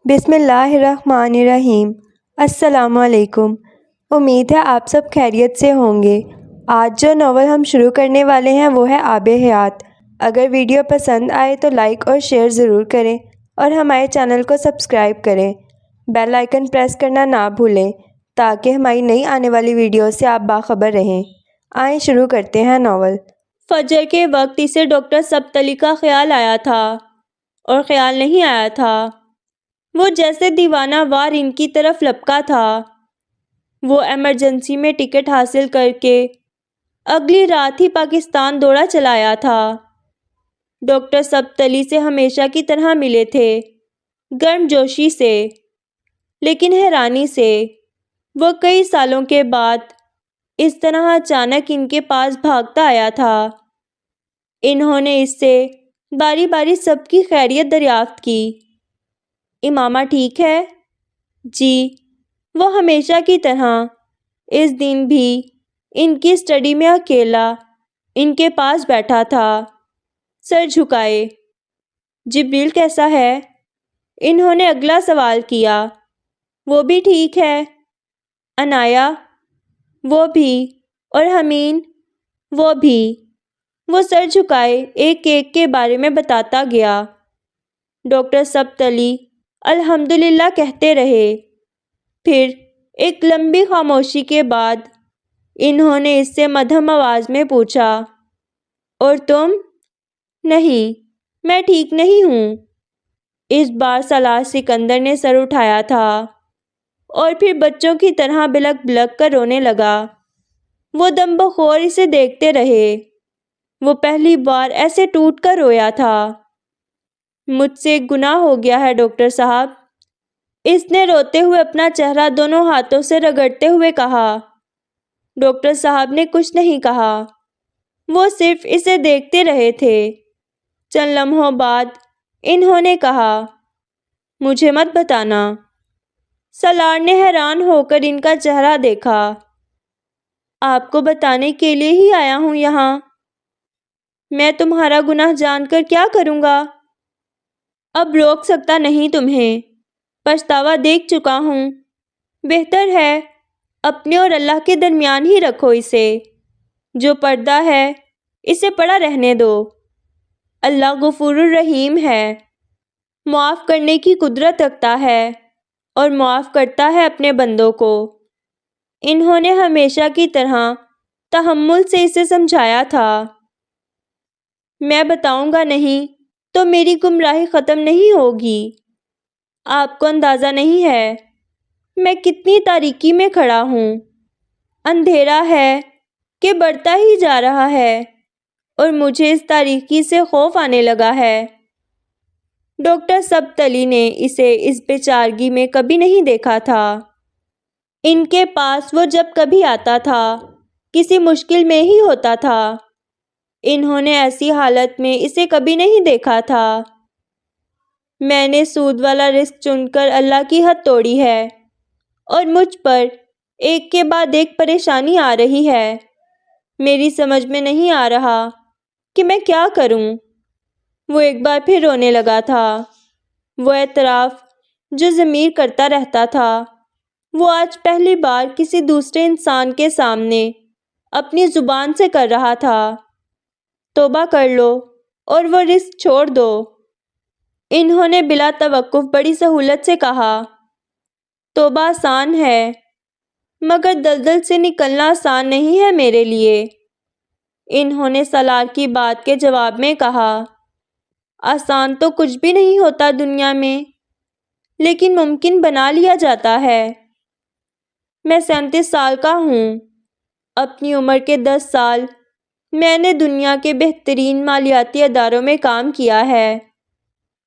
بسم اللہ الرحمن الرحیم۔ السلام علیکم۔ امید ہے آپ سب خیریت سے ہوں گے۔ آج جو ناول ہم شروع کرنے والے ہیں وہ ہے آب حیات۔ اگر ویڈیو پسند آئے تو لائک اور شیئر ضرور کریں اور ہمارے چینل کو سبسکرائب کریں۔ بیل آئیکن پریس کرنا نہ بھولیں تاکہ ہماری نئی آنے والی ویڈیو سے آپ باخبر رہیں۔ آئیں شروع کرتے ہیں ناول۔ فجر کے وقت اسے ڈاکٹر سبتلی کا خیال آیا تھا اور خیال نہیں آیا تھا۔ وہ جیسے دیوانہ وار ان کی طرف لپکا تھا۔ وہ ایمرجنسی میں ٹکٹ حاصل کر کے اگلی رات ہی پاکستان دوڑا چلا آیا تھا۔ ڈاکٹر سبتلی سے ہمیشہ کی طرح ملے تھے، گرم جوشی سے لیکن حیرانی سے۔ وہ کئی سالوں کے بعد اس طرح اچانک ان کے پاس بھاگتا آیا تھا۔ انہوں نے اس سے باری باری سب کی خیریت دریافت کی۔ امامہ ٹھیک ہے؟ جی۔ وہ ہمیشہ کی طرح اس دن بھی ان کی اسٹڈی میں اکیلا ان کے پاس بیٹھا تھا، سر جھکائے۔ جبریل کیسا ہے؟ انہوں نے اگلا سوال کیا۔ وہ بھی ٹھیک ہے۔ عنایا؟ وہ بھی۔ اور حمین؟ وہ بھی۔ وہ سر جھکائے ایک ایک کے بارے میں بتاتا گیا۔ ڈاکٹر سبتلی الحمدللہ کہتے رہے۔ پھر ایک لمبی خاموشی کے بعد انہوں نے اس سے مدھم آواز میں پوچھا، اور تم؟ نہیں، میں ٹھیک نہیں ہوں۔ اس بار سالار سکندر نے سر اٹھایا تھا اور پھر بچوں کی طرح بلک بلک کر رونے لگا۔ وہ دم بخور اسے دیکھتے رہے۔ وہ پہلی بار ایسے ٹوٹ کر رویا تھا۔ مجھ سے ایک گناہ ہو گیا ہے ڈاکٹر صاحب، اس نے روتے ہوئے اپنا چہرہ دونوں ہاتھوں سے رگڑتے ہوئے کہا۔ ڈاکٹر صاحب نے کچھ نہیں کہا، وہ صرف اسے دیکھتے رہے تھے۔ چند لمحوں بعد انہوں نے کہا، مجھے مت بتانا۔ سالار نے حیران ہو کر ان کا چہرہ دیکھا۔ آپ کو بتانے کے لیے ہی آیا ہوں یہاں۔ میں تمہارا گناہ جان کر کیا کروں گا؟ اب روک سکتا نہیں تمہیں، پچھتاوا دیکھ چکا ہوں۔ بہتر ہے اپنے اور اللہ کے درمیان ہی رکھو اسے۔ جو پردہ ہے اسے پڑا رہنے دو۔ اللہ غفور الرحیم ہے، معاف کرنے کی قدرت رکھتا ہے اور معاف کرتا ہے اپنے بندوں کو۔ انہوں نے ہمیشہ کی طرح تحمل سے اسے سمجھایا تھا۔ میں بتاؤں گا نہیں تو میری گمراہی ختم نہیں ہوگی۔ آپ کو اندازہ نہیں ہے میں کتنی تاریکی میں کھڑا ہوں۔ اندھیرا ہے کہ بڑھتا ہی جا رہا ہے اور مجھے اس تاریکی سے خوف آنے لگا ہے۔ ڈاکٹر سبتلی نے اسے اس بے چارگی میں کبھی نہیں دیکھا تھا۔ ان کے پاس وہ جب کبھی آتا تھا کسی مشکل میں ہی ہوتا تھا۔ انہوں نے ایسی حالت میں اسے کبھی نہیں دیکھا تھا۔ میں نے سود والا رزق چن کر اللہ کی حد توڑی ہے اور مجھ پر ایک کے بعد ایک پریشانی آ رہی ہے۔ میری سمجھ میں نہیں آ رہا کہ میں کیا کروں۔ وہ ایک بار پھر رونے لگا تھا۔ وہ اعتراف جو ضمیر کرتا رہتا تھا، وہ آج پہلی بار کسی دوسرے انسان کے سامنے اپنی زبان سے کر رہا تھا۔ توبہ کر لو اور وہ رزق چھوڑ دو۔ انہوں نے بلا توقف بڑی سہولت سے کہا۔ توبہ آسان ہے مگر دلدل سے نکلنا آسان نہیں ہے میرے لیے۔ انہوں نے سالار کی بات کے جواب میں کہا، آسان تو کچھ بھی نہیں ہوتا دنیا میں، لیکن ممکن بنا لیا جاتا ہے۔ میں 37 سال کا ہوں۔ اپنی عمر کے 10 سال میں نے دنیا کے بہترین مالیاتی اداروں میں کام کیا ہے۔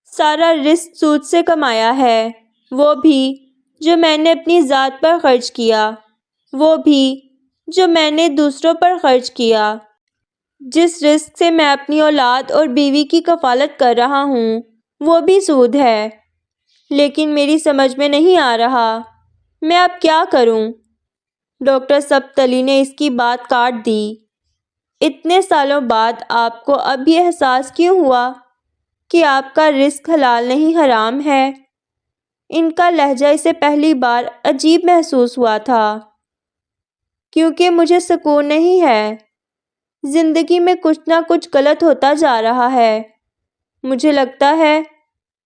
سارا رزق سود سے کمایا ہے، وہ بھی جو میں نے اپنی ذات پر خرچ کیا، وہ بھی جو میں نے دوسروں پر خرچ کیا۔ جس رزق سے میں اپنی اولاد اور بیوی کی کفالت کر رہا ہوں وہ بھی سود ہے۔ لیکن میری سمجھ میں نہیں آ رہا میں اب کیا کروں۔ ڈاکٹر سبتلی نے اس کی بات کاٹ دی۔ اتنے سالوں بعد آپ کو اب یہ احساس کیوں ہوا کہ آپ کا رزق حلال نہیں حرام ہے؟ ان کا لہجہ اسے پہلی بار عجیب محسوس ہوا تھا، کیونکہ مجھے سکون نہیں ہے۔ زندگی میں کچھ نہ کچھ غلط ہوتا جا رہا ہے۔ مجھے لگتا ہے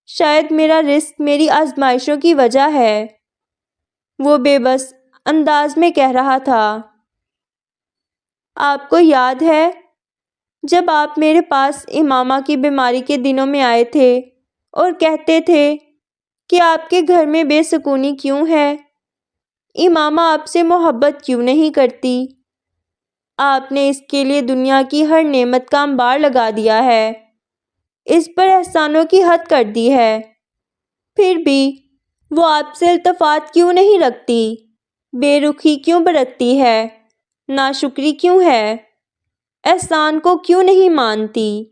شاید میرا رزق میری آزمائشوں کی وجہ ہے، وہ بے بس انداز میں کہہ رہا تھا۔ آپ کو یاد ہے جب آپ میرے پاس امامہ کی بیماری کے دنوں میں آئے تھے اور کہتے تھے کہ آپ کے گھر میں بے سکونی کیوں ہے؟ امامہ آپ سے محبت کیوں نہیں کرتی؟ آپ نے اس کے لیے دنیا کی ہر نعمت کا انبار لگا دیا ہے، اس پر احسانوں کی حد کر دی ہے، پھر بھی وہ آپ سے التفات کیوں نہیں رکھتی؟ بے رخی کیوں برتتی ہے؟ ناشکری کیوں ہے؟ احسان کو کیوں نہیں مانتی؟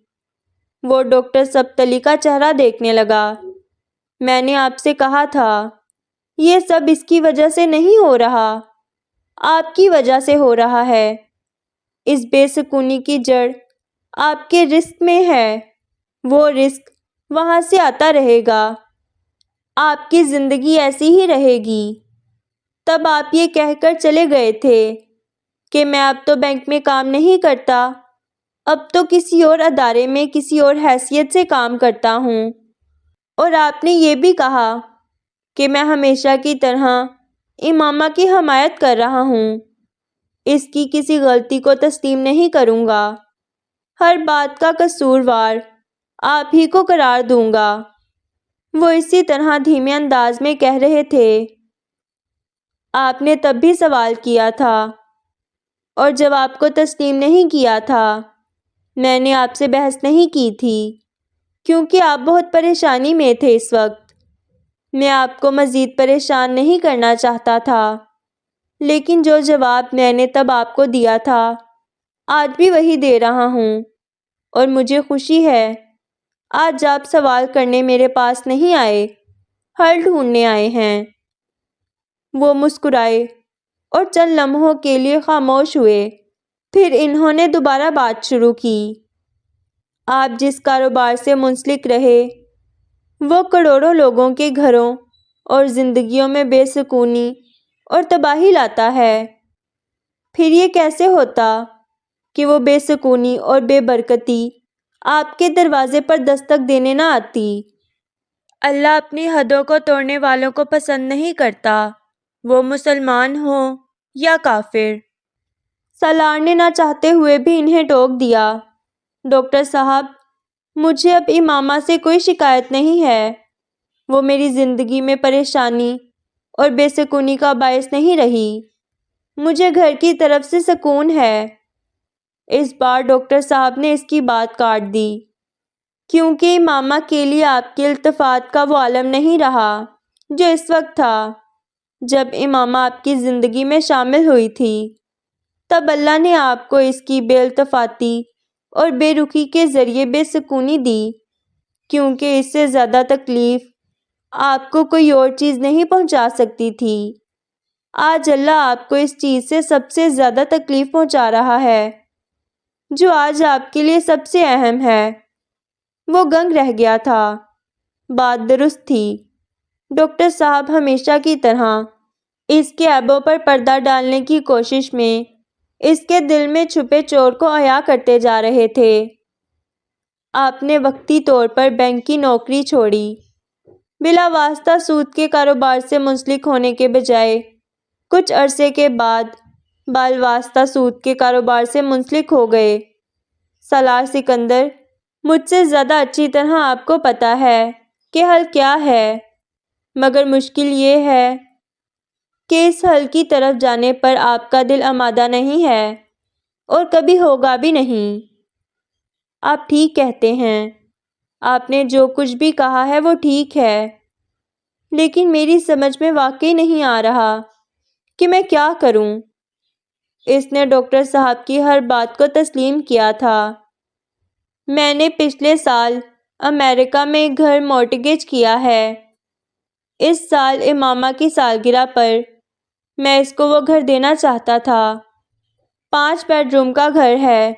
وہ ڈاکٹر سبتلی کا چہرہ دیکھنے لگا۔ میں نے آپ سے کہا تھا یہ سب اس کی وجہ سے نہیں ہو رہا، آپ کی وجہ سے ہو رہا ہے۔ اس بے سکونی کی جڑ آپ کے رزق میں ہے، وہ رزق وہاں سے آتا رہے گا، آپ کی زندگی ایسی ہی رہے گی۔ تب آپ یہ کہہ کر چلے گئے تھے کہ میں اب تو بینک میں کام نہیں کرتا، اب تو کسی اور ادارے میں کسی اور حیثیت سے کام کرتا ہوں، اور آپ نے یہ بھی کہا کہ میں ہمیشہ کی طرح امامہ کی حمایت کر رہا ہوں، اس کی کسی غلطی کو تسلیم نہیں کروں گا، ہر بات کا قصوروار آپ ہی کو قرار دوں گا۔ وہ اسی طرح دھیمے انداز میں کہہ رہے تھے۔ آپ نے تب بھی سوال کیا تھا اور جب آپ کو تسلیم نہیں کیا تھا میں نے آپ سے بحث نہیں کی تھی، کیونکہ آپ بہت پریشانی میں تھے اس وقت۔ میں آپ کو مزید پریشان نہیں کرنا چاہتا تھا، لیکن جو جواب میں نے تب آپ کو دیا تھا آج بھی وہی دے رہا ہوں، اور مجھے خوشی ہے آج آپ سوال کرنے میرے پاس نہیں آئے، حل ڈھونڈنے آئے ہیں۔ وہ مسکرائے اور چند لمحوں کے لیے خاموش ہوئے، پھر انہوں نے دوبارہ بات شروع کی۔ آپ جس کاروبار سے منسلک رہے وہ کروڑوں لوگوں کے گھروں اور زندگیوں میں بے سکونی اور تباہی لاتا ہے، پھر یہ کیسے ہوتا کہ وہ بے سکونی اور بے برکتی آپ کے دروازے پر دستک دینے نہ آتی؟ اللہ اپنی حدوں کو توڑنے والوں کو پسند نہیں کرتا، وہ مسلمان ہوں یا کافر۔ سالار نے نہ چاہتے ہوئے بھی انہیں ٹوک دیا۔ ڈاکٹر صاحب، مجھے اب امامہ سے کوئی شکایت نہیں ہے، وہ میری زندگی میں پریشانی اور بے سکونی کا باعث نہیں رہی، مجھے گھر کی طرف سے سکون ہے۔ اس بار ڈاکٹر صاحب نے اس کی بات کاٹ دی، کیونکہ امامہ کے لیے آپ کی التفات کا وہ عالم نہیں رہا جو اس وقت تھا۔ جب امامہ آپ کی زندگی میں شامل ہوئی تھی تب اللہ نے آپ کو اس کی بے التفاتی اور بے رخی کے ذریعے بے سکونی دی، کیونکہ اس سے زیادہ تکلیف آپ کو کوئی اور چیز نہیں پہنچا سکتی تھی۔ آج اللہ آپ کو اس چیز سے سب سے زیادہ تکلیف پہنچا رہا ہے جو آج آپ کے لیے سب سے اہم ہے۔ وہ گنگ رہ گیا تھا۔ بات درست تھی۔ ڈاکٹر صاحب ہمیشہ کی طرح اس کے عیبوں پر پردہ ڈالنے کی کوشش میں اس کے دل میں چھپے چور کو عیاں کرتے جا رہے تھے۔ آپ نے وقتی طور پر بینک کی نوکری چھوڑی، بلا واسطہ سود کے کاروبار سے منسلک ہونے کے بجائے کچھ عرصے کے بعد بالواسطہ سود کے کاروبار سے منسلک ہو گئے۔ سالار سکندر، مجھ سے زیادہ اچھی طرح آپ کو پتہ ہے کہ حل کیا ہے، مگر مشکل یہ ہے کہ اس حل کی طرف جانے پر آپ کا دل آمادہ نہیں ہے اور کبھی ہوگا بھی نہیں۔ آپ ٹھیک کہتے ہیں، آپ نے جو کچھ بھی کہا ہے وہ ٹھیک ہے، لیکن میری سمجھ میں واقعی نہیں آ رہا کہ میں کیا کروں۔ اس نے ڈاکٹر صاحب کی ہر بات کو تسلیم کیا تھا۔ میں نے پچھلے سال امریکہ میں ایک گھر مورٹگیج کیا ہے۔ اس سال امامہ کی سالگرہ پر میں اس کو وہ گھر دینا چاہتا تھا۔ 5 بیڈ روم کا گھر ہے،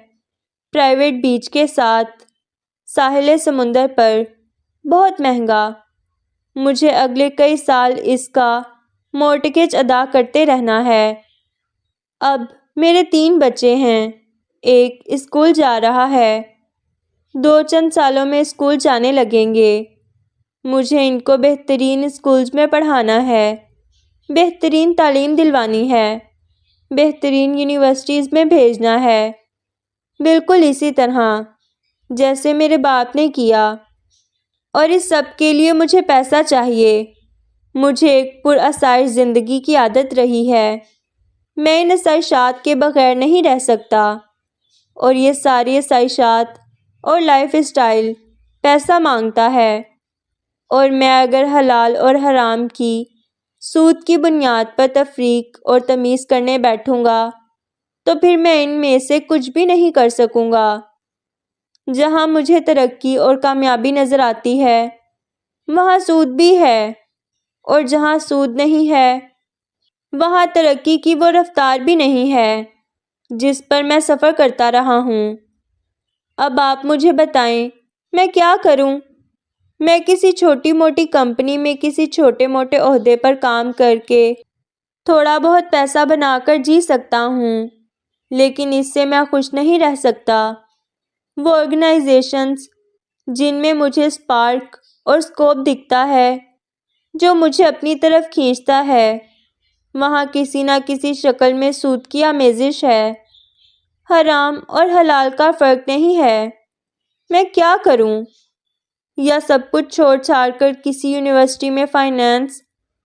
پرائیویٹ بیچ کے ساتھ، ساحل سمندر پر، بہت مہنگا۔ مجھے اگلے کئی سال اس کا مورٹگیج ادا کرتے رہنا ہے۔ اب میرے 3 بچے ہیں، ایک اسکول جا رہا ہے، 2 چند سالوں میں اسکول جانے لگیں گے۔ مجھے ان کو بہترین اسکولز میں پڑھانا ہے، بہترین تعلیم دلوانی ہے، بہترین یونیورسٹیز میں بھیجنا ہے، بالکل اسی طرح جیسے میرے باپ نے کیا۔ اور اس سب کے لیے مجھے پیسہ چاہیے۔ مجھے ایک پرآسائش زندگی کی عادت رہی ہے، میں ان آسائشات کے بغیر نہیں رہ سکتا، اور یہ ساری آسائشات اور لائف اسٹائل پیسہ مانگتا ہے، اور میں اگر حلال اور حرام کی سود کی بنیاد پر تفریق اور تمیز کرنے بیٹھوں گا تو پھر میں ان میں سے کچھ بھی نہیں کر سکوں گا۔ جہاں مجھے ترقی اور کامیابی نظر آتی ہے وہاں سود بھی ہے، اور جہاں سود نہیں ہے وہاں ترقی کی وہ رفتار بھی نہیں ہے جس پر میں سفر کرتا رہا ہوں۔ اب آپ مجھے بتائیں میں کیا کروں؟ میں کسی چھوٹی موٹی کمپنی میں کسی چھوٹے موٹے عہدے پر کام کر کے تھوڑا بہت پیسہ بنا کر جی سکتا ہوں، لیکن اس سے میں خوش نہیں رہ سکتا۔ وہ آرگنائزیشنز جن میں مجھے سپارک اور سکوپ دکھتا ہے، جو مجھے اپنی طرف کھینچتا ہے، وہاں کسی نہ کسی شکل میں سود کی آمیزش ہے، حرام اور حلال کا فرق نہیں ہے۔ میں کیا کروں؟ یا سب کچھ چھوڑ چھاڑ کر کسی یونیورسٹی میں فائنانس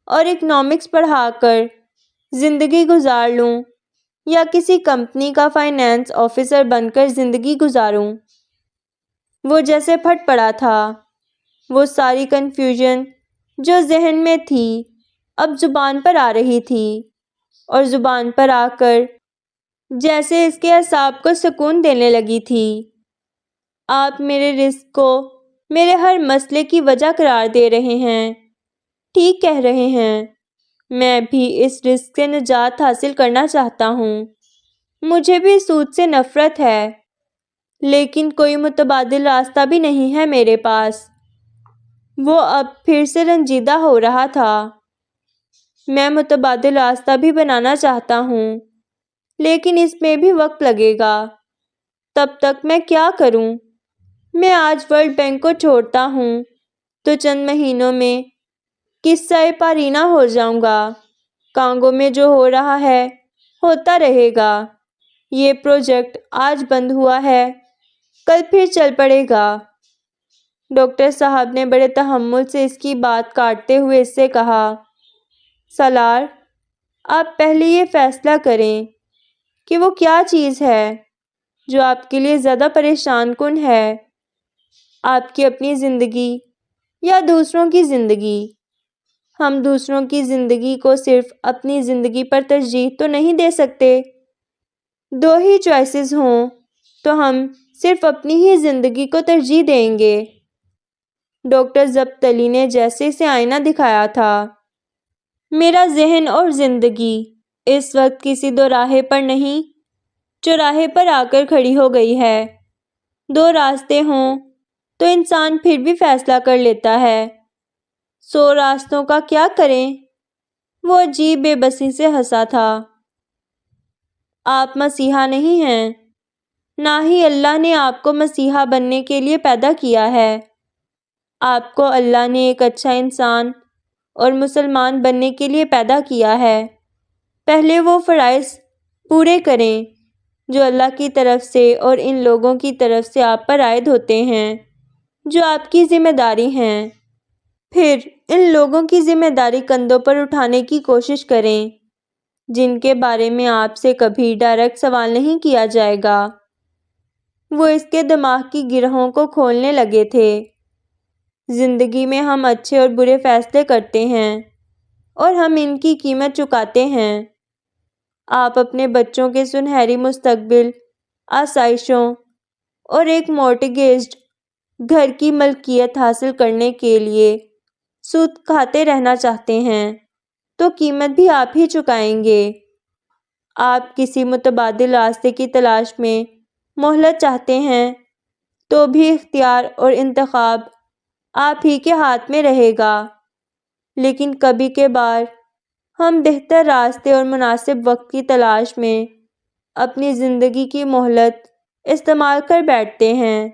اور اکنامکس پڑھا کر زندگی گزار لوں، یا کسی کمپنی کا فائنانس آفیسر بن کر زندگی گزاروں؟ وہ جیسے پھٹ پڑا تھا، وہ ساری کنفیوژن جو ذہن میں تھی اب زبان پر آ رہی تھی، اور زبان پر آ کر جیسے اس کے اعصاب کو سکون دینے لگی تھی۔ آپ میرے رزق کو میرے ہر مسئلے کی وجہ قرار دے رہے ہیں۔ ٹھیک کہہ رہے ہیں، میں بھی اس رزق سے نجات حاصل کرنا چاہتا ہوں۔ مجھے بھی سود سے نفرت ہے، لیکن کوئی متبادل راستہ بھی نہیں ہے میرے پاس۔ وہ اب پھر سے رنجیدہ ہو رہا تھا۔ میں متبادل راستہ بھی بنانا چاہتا ہوں، لیکن اس میں بھی وقت لگے گا۔ تب تک میں کیا کروں؟ میں آج ورلڈ بینک کو چھوڑتا ہوں تو چند مہینوں میں قصہ پارینہ ہو جاؤں گا۔ کانگو میں جو ہو رہا ہے ہوتا رہے گا۔ یہ پروجیکٹ آج بند ہوا ہے، کل پھر چل پڑے گا۔ ڈاکٹر صاحب نے بڑے تحمل سے اس کی بات کاٹتے ہوئے اس سے کہا، سالار، آپ پہلے یہ فیصلہ کریں کہ وہ کیا چیز ہے جو آپ کے لیے زیادہ پریشان کن ہے، آپ کی اپنی زندگی یا دوسروں کی زندگی۔ ہم دوسروں کی زندگی کو صرف اپنی زندگی پر ترجیح تو نہیں دے سکتے۔ 2 ہی چوائسز ہوں تو ہم صرف اپنی ہی زندگی کو ترجیح دیں گے۔ ڈاکٹر ضبط علی نے جیسے اسے آئینہ دکھایا تھا۔ میرا ذہن اور زندگی اس وقت کسی دوراہے پر نہیں، چوراہے پر آ کر کھڑی ہو گئی ہے۔ 2 راستے ہوں تو انسان پھر بھی فیصلہ کر لیتا ہے، 100 راستوں کا کیا کریں؟ وہ عجیب بے بسی سے ہنسا تھا۔ آپ مسیحا نہیں ہیں، نہ ہی اللہ نے آپ کو مسیحا بننے کے لیے پیدا کیا ہے۔ آپ کو اللہ نے ایک اچھا انسان اور مسلمان بننے کے لیے پیدا کیا ہے۔ پہلے وہ فرائض پورے کریں جو اللہ کی طرف سے اور ان لوگوں کی طرف سے آپ پر عائد ہوتے ہیں جو آپ کی ذمہ داری ہیں۔ پھر ان لوگوں کی ذمہ داری کندھوں پر اٹھانے کی کوشش کریں جن کے بارے میں آپ سے کبھی ڈائریکٹ سوال نہیں کیا جائے گا۔ وہ اس کے دماغ کی گرہوں کو کھولنے لگے تھے۔ زندگی میں ہم اچھے اور برے فیصلے کرتے ہیں اور ہم ان کی قیمت چکاتے ہیں۔ آپ اپنے بچوں کے سنہری مستقبل، آسائشوں اور ایک مورٹگیجڈ گھر کی ملکیت حاصل کرنے کے لیے سود کھاتے رہنا چاہتے ہیں تو قیمت بھی آپ ہی چکائیں گے۔ آپ کسی متبادل راستے کی تلاش میں مہلت چاہتے ہیں تو بھی اختیار اور انتخاب آپ ہی کے ہاتھ میں رہے گا۔ لیکن کبھی کبھار ہم بہتر راستے اور مناسب وقت کی تلاش میں اپنی زندگی کی مہلت استعمال کر بیٹھتے ہیں۔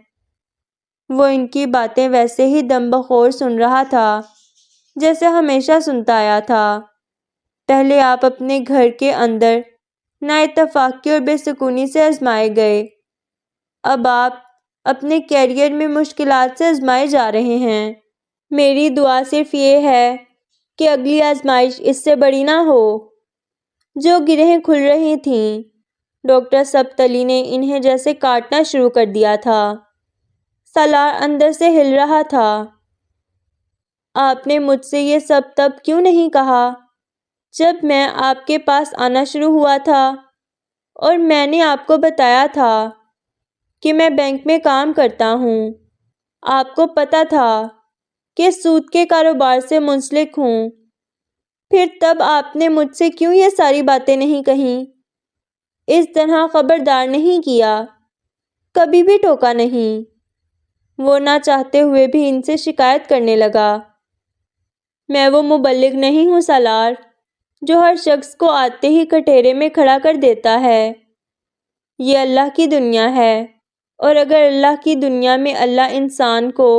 وہ ان کی باتیں ویسے ہی دم بخور سن رہا تھا جیسے ہمیشہ سنتا آیا تھا۔ پہلے آپ اپنے گھر کے اندر نااتفاقی اور بے سکونی سے آزمائے گئے، اب آپ اپنے کیریئر میں مشکلات سے آزمائے جا رہے ہیں۔ میری دعا صرف یہ ہے کہ اگلی آزمائش اس سے بڑی نہ ہو۔ جو گرہیں کھل رہی تھیں، ڈاکٹر سبتلی نے انہیں جیسے کاٹنا شروع کر دیا تھا۔ سالار اندر سے ہل رہا تھا۔ آپ نے مجھ سے یہ سب تب کیوں نہیں کہا جب میں آپ کے پاس آنا شروع ہوا تھا اور میں نے آپ کو بتایا تھا کہ میں بینک میں کام کرتا ہوں؟ آپ کو پتہ تھا کہ سود کے کاروبار سے منسلک ہوں، پھر تب آپ نے مجھ سے کیوں یہ ساری باتیں نہیں کہیں؟ اس طرح خبردار نہیں کیا، کبھی بھی ٹوکا نہیں۔ وہ نہ چاہتے ہوئے بھی ان سے شکایت کرنے لگا۔ میں وہ مبلغ نہیں ہوں سالار جو ہر شخص کو آتے ہی کٹہرے میں کھڑا کر دیتا ہے۔ یہ اللہ کی دنیا ہے، اور اگر اللہ کی دنیا میں اللہ انسان کو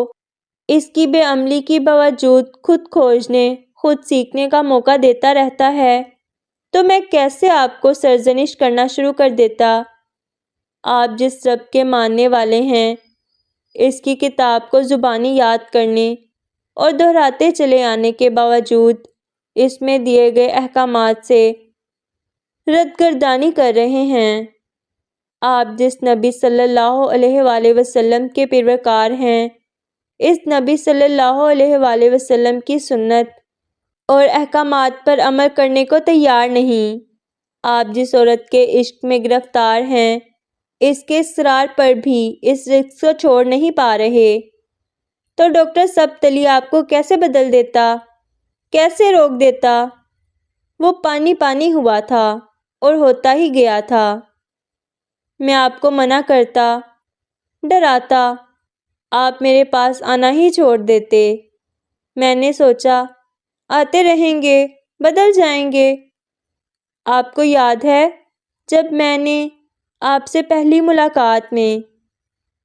اس کی بے عملی کی باوجود خود کھوجنے، خود سیکھنے کا موقع دیتا رہتا ہے تو میں کیسے آپ کو سرزنش کرنا شروع کر دیتا؟ آپ جس رب کے ماننے والے ہیں، اس کی کتاب کو زبانی یاد کرنے اور دہراتے چلے آنے کے باوجود اس میں دیے گئے احکامات سے ردگردانی کر رہے ہیں۔ آپ جس نبی صلی اللہ علیہ وآلہ وسلم کے پیروکار ہیں، اس نبی صلی اللہ علیہ وآلہ وسلم کی سنت اور احکامات پر عمل کرنے کو تیار نہیں۔ آپ جس عورت کے عشق میں گرفتار ہیں، اس کے اصرار پر بھی اس رزق کو چھوڑ نہیں پا رہے، تو ڈاکٹر سبتلی آپ کو کیسے بدل دیتا، کیسے روک دیتا؟ وہ پانی پانی ہوا تھا اور ہوتا ہی گیا تھا۔ میں آپ کو منع کرتا، ڈراتا، آپ میرے پاس آنا ہی چھوڑ دیتے۔ میں نے سوچا آتے رہیں گے، بدل جائیں گے۔ آپ کو یاد ہے جب میں نے آپ سے پہلی ملاقات میں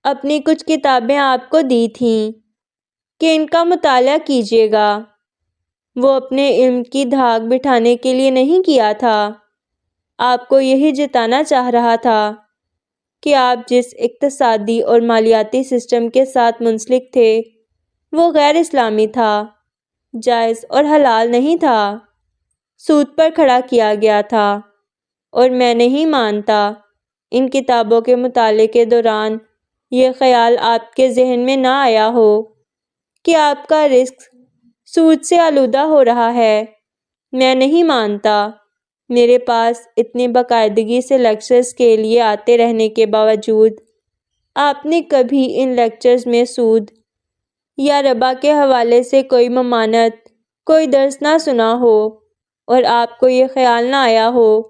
اپنی کچھ کتابیں آپ کو دی تھیں کہ ان کا مطالعہ کیجیے گا؟ وہ اپنے علم کی دھاک بٹھانے کے لیے نہیں کیا تھا، آپ کو یہی جتانا چاہ رہا تھا کہ آپ جس اقتصادی اور مالیاتی سسٹم کے ساتھ منسلک تھے وہ غیر اسلامی تھا، جائز اور حلال نہیں تھا، سود پر کھڑا کیا گیا تھا۔ اور میں نہیں مانتا ان کتابوں کے مطالعے کے دوران یہ خیال آپ کے ذہن میں نہ آیا ہو کہ آپ کا رزق سود سے آلودہ ہو رہا ہے۔ میں نہیں مانتا۔ میرے پاس اتنی باقاعدگی سے لیکچرز کے لیے آتے رہنے کے باوجود آپ نے کبھی ان لیکچرز میں سود یا ربا کے حوالے سے کوئی ممانعت، کوئی درس نہ سنا ہو، اور آپ کو یہ خیال نہ آیا ہو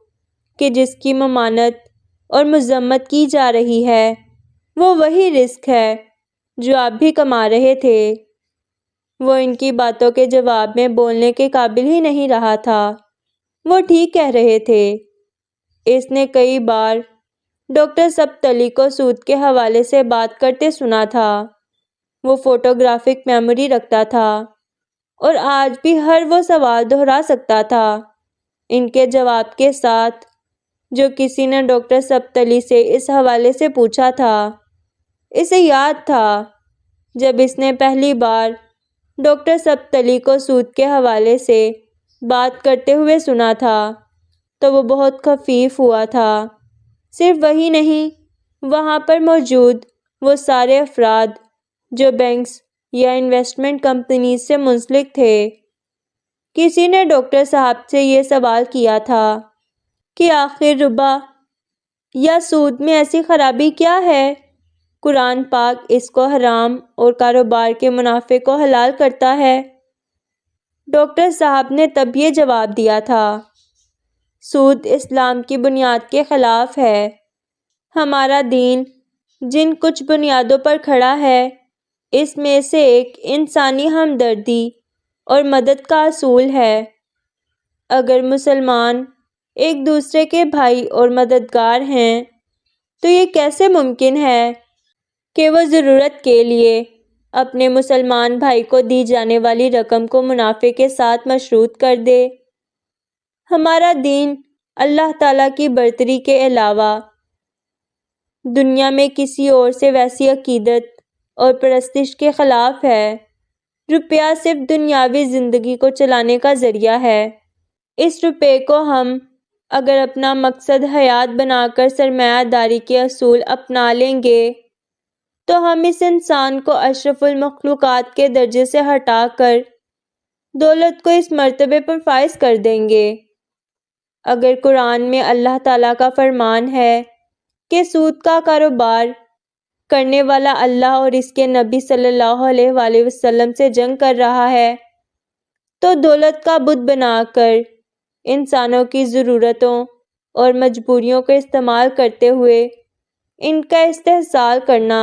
کہ جس کی ممانعت اور مذمت کی جا رہی ہے وہ وہی رزق ہے جو آپ بھی کما رہے تھے۔ وہ ان کی باتوں کے جواب میں بولنے کے قابل ہی نہیں رہا تھا۔ وہ ٹھیک کہہ رہے تھے۔ اس نے کئی بار ڈاکٹر سبتلی کو سود کے حوالے سے بات کرتے سنا تھا۔ وہ فوٹوگرافک میموری رکھتا تھا اور آج بھی ہر وہ سوال دہرا سکتا تھا ان کے جواب کے ساتھ جو کسی نے ڈاکٹر سبتلی سے اس حوالے سے پوچھا تھا۔ اسے یاد تھا جب اس نے پہلی بار ڈاکٹر سبتلی کو سود کے حوالے سے بات کرتے ہوئے سنا تھا تو وہ بہت خفیف ہوا تھا۔ صرف وہی نہیں، وہاں پر موجود وہ سارے افراد جو بینکس یا انویسٹمنٹ کمپنیز سے منسلک تھے۔ کسی نے ڈاکٹر صاحب سے یہ سوال کیا تھا کہ آخر ربا یا سود میں ایسی خرابی کیا ہے؟ قرآن پاک اس کو حرام اور کاروبار کے منافع کو حلال کرتا ہے۔ ڈاکٹر صاحب نے تب یہ جواب دیا تھا، سود اسلام کی بنیاد کے خلاف ہے۔ ہمارا دین جن کچھ بنیادوں پر کھڑا ہے اس میں سے ایک انسانی ہمدردی اور مدد کا اصول ہے۔ اگر مسلمان ایک دوسرے کے بھائی اور مددگار ہیں تو یہ کیسے ممکن ہے کہ وہ ضرورت کے لیے اپنے مسلمان بھائی کو دی جانے والی رقم کو منافع کے ساتھ مشروط کر دے؟ ہمارا دین اللہ تعالیٰ کی برتری کے علاوہ دنیا میں کسی اور سے ویسی عقیدت اور پرستش کے خلاف ہے۔ روپیہ صرف دنیاوی زندگی کو چلانے کا ذریعہ ہے۔ اس روپے کو ہم اگر اپنا مقصد حیات بنا کر سرمایہ داری کے اصول اپنا لیں گے تو ہم اس انسان کو اشرف المخلوقات کے درجے سے ہٹا کر دولت کو اس مرتبے پر فائز کر دیں گے۔ اگر قرآن میں اللہ تعالیٰ کا فرمان ہے کہ سود کا کاروبار کرنے والا اللہ اور اس کے نبی صلی اللہ علیہ وآلہ وسلم سے جنگ کر رہا ہے، تو دولت کا بت بنا کر انسانوں کی ضرورتوں اور مجبوریوں کو استعمال کرتے ہوئے ان کا استحصال کرنا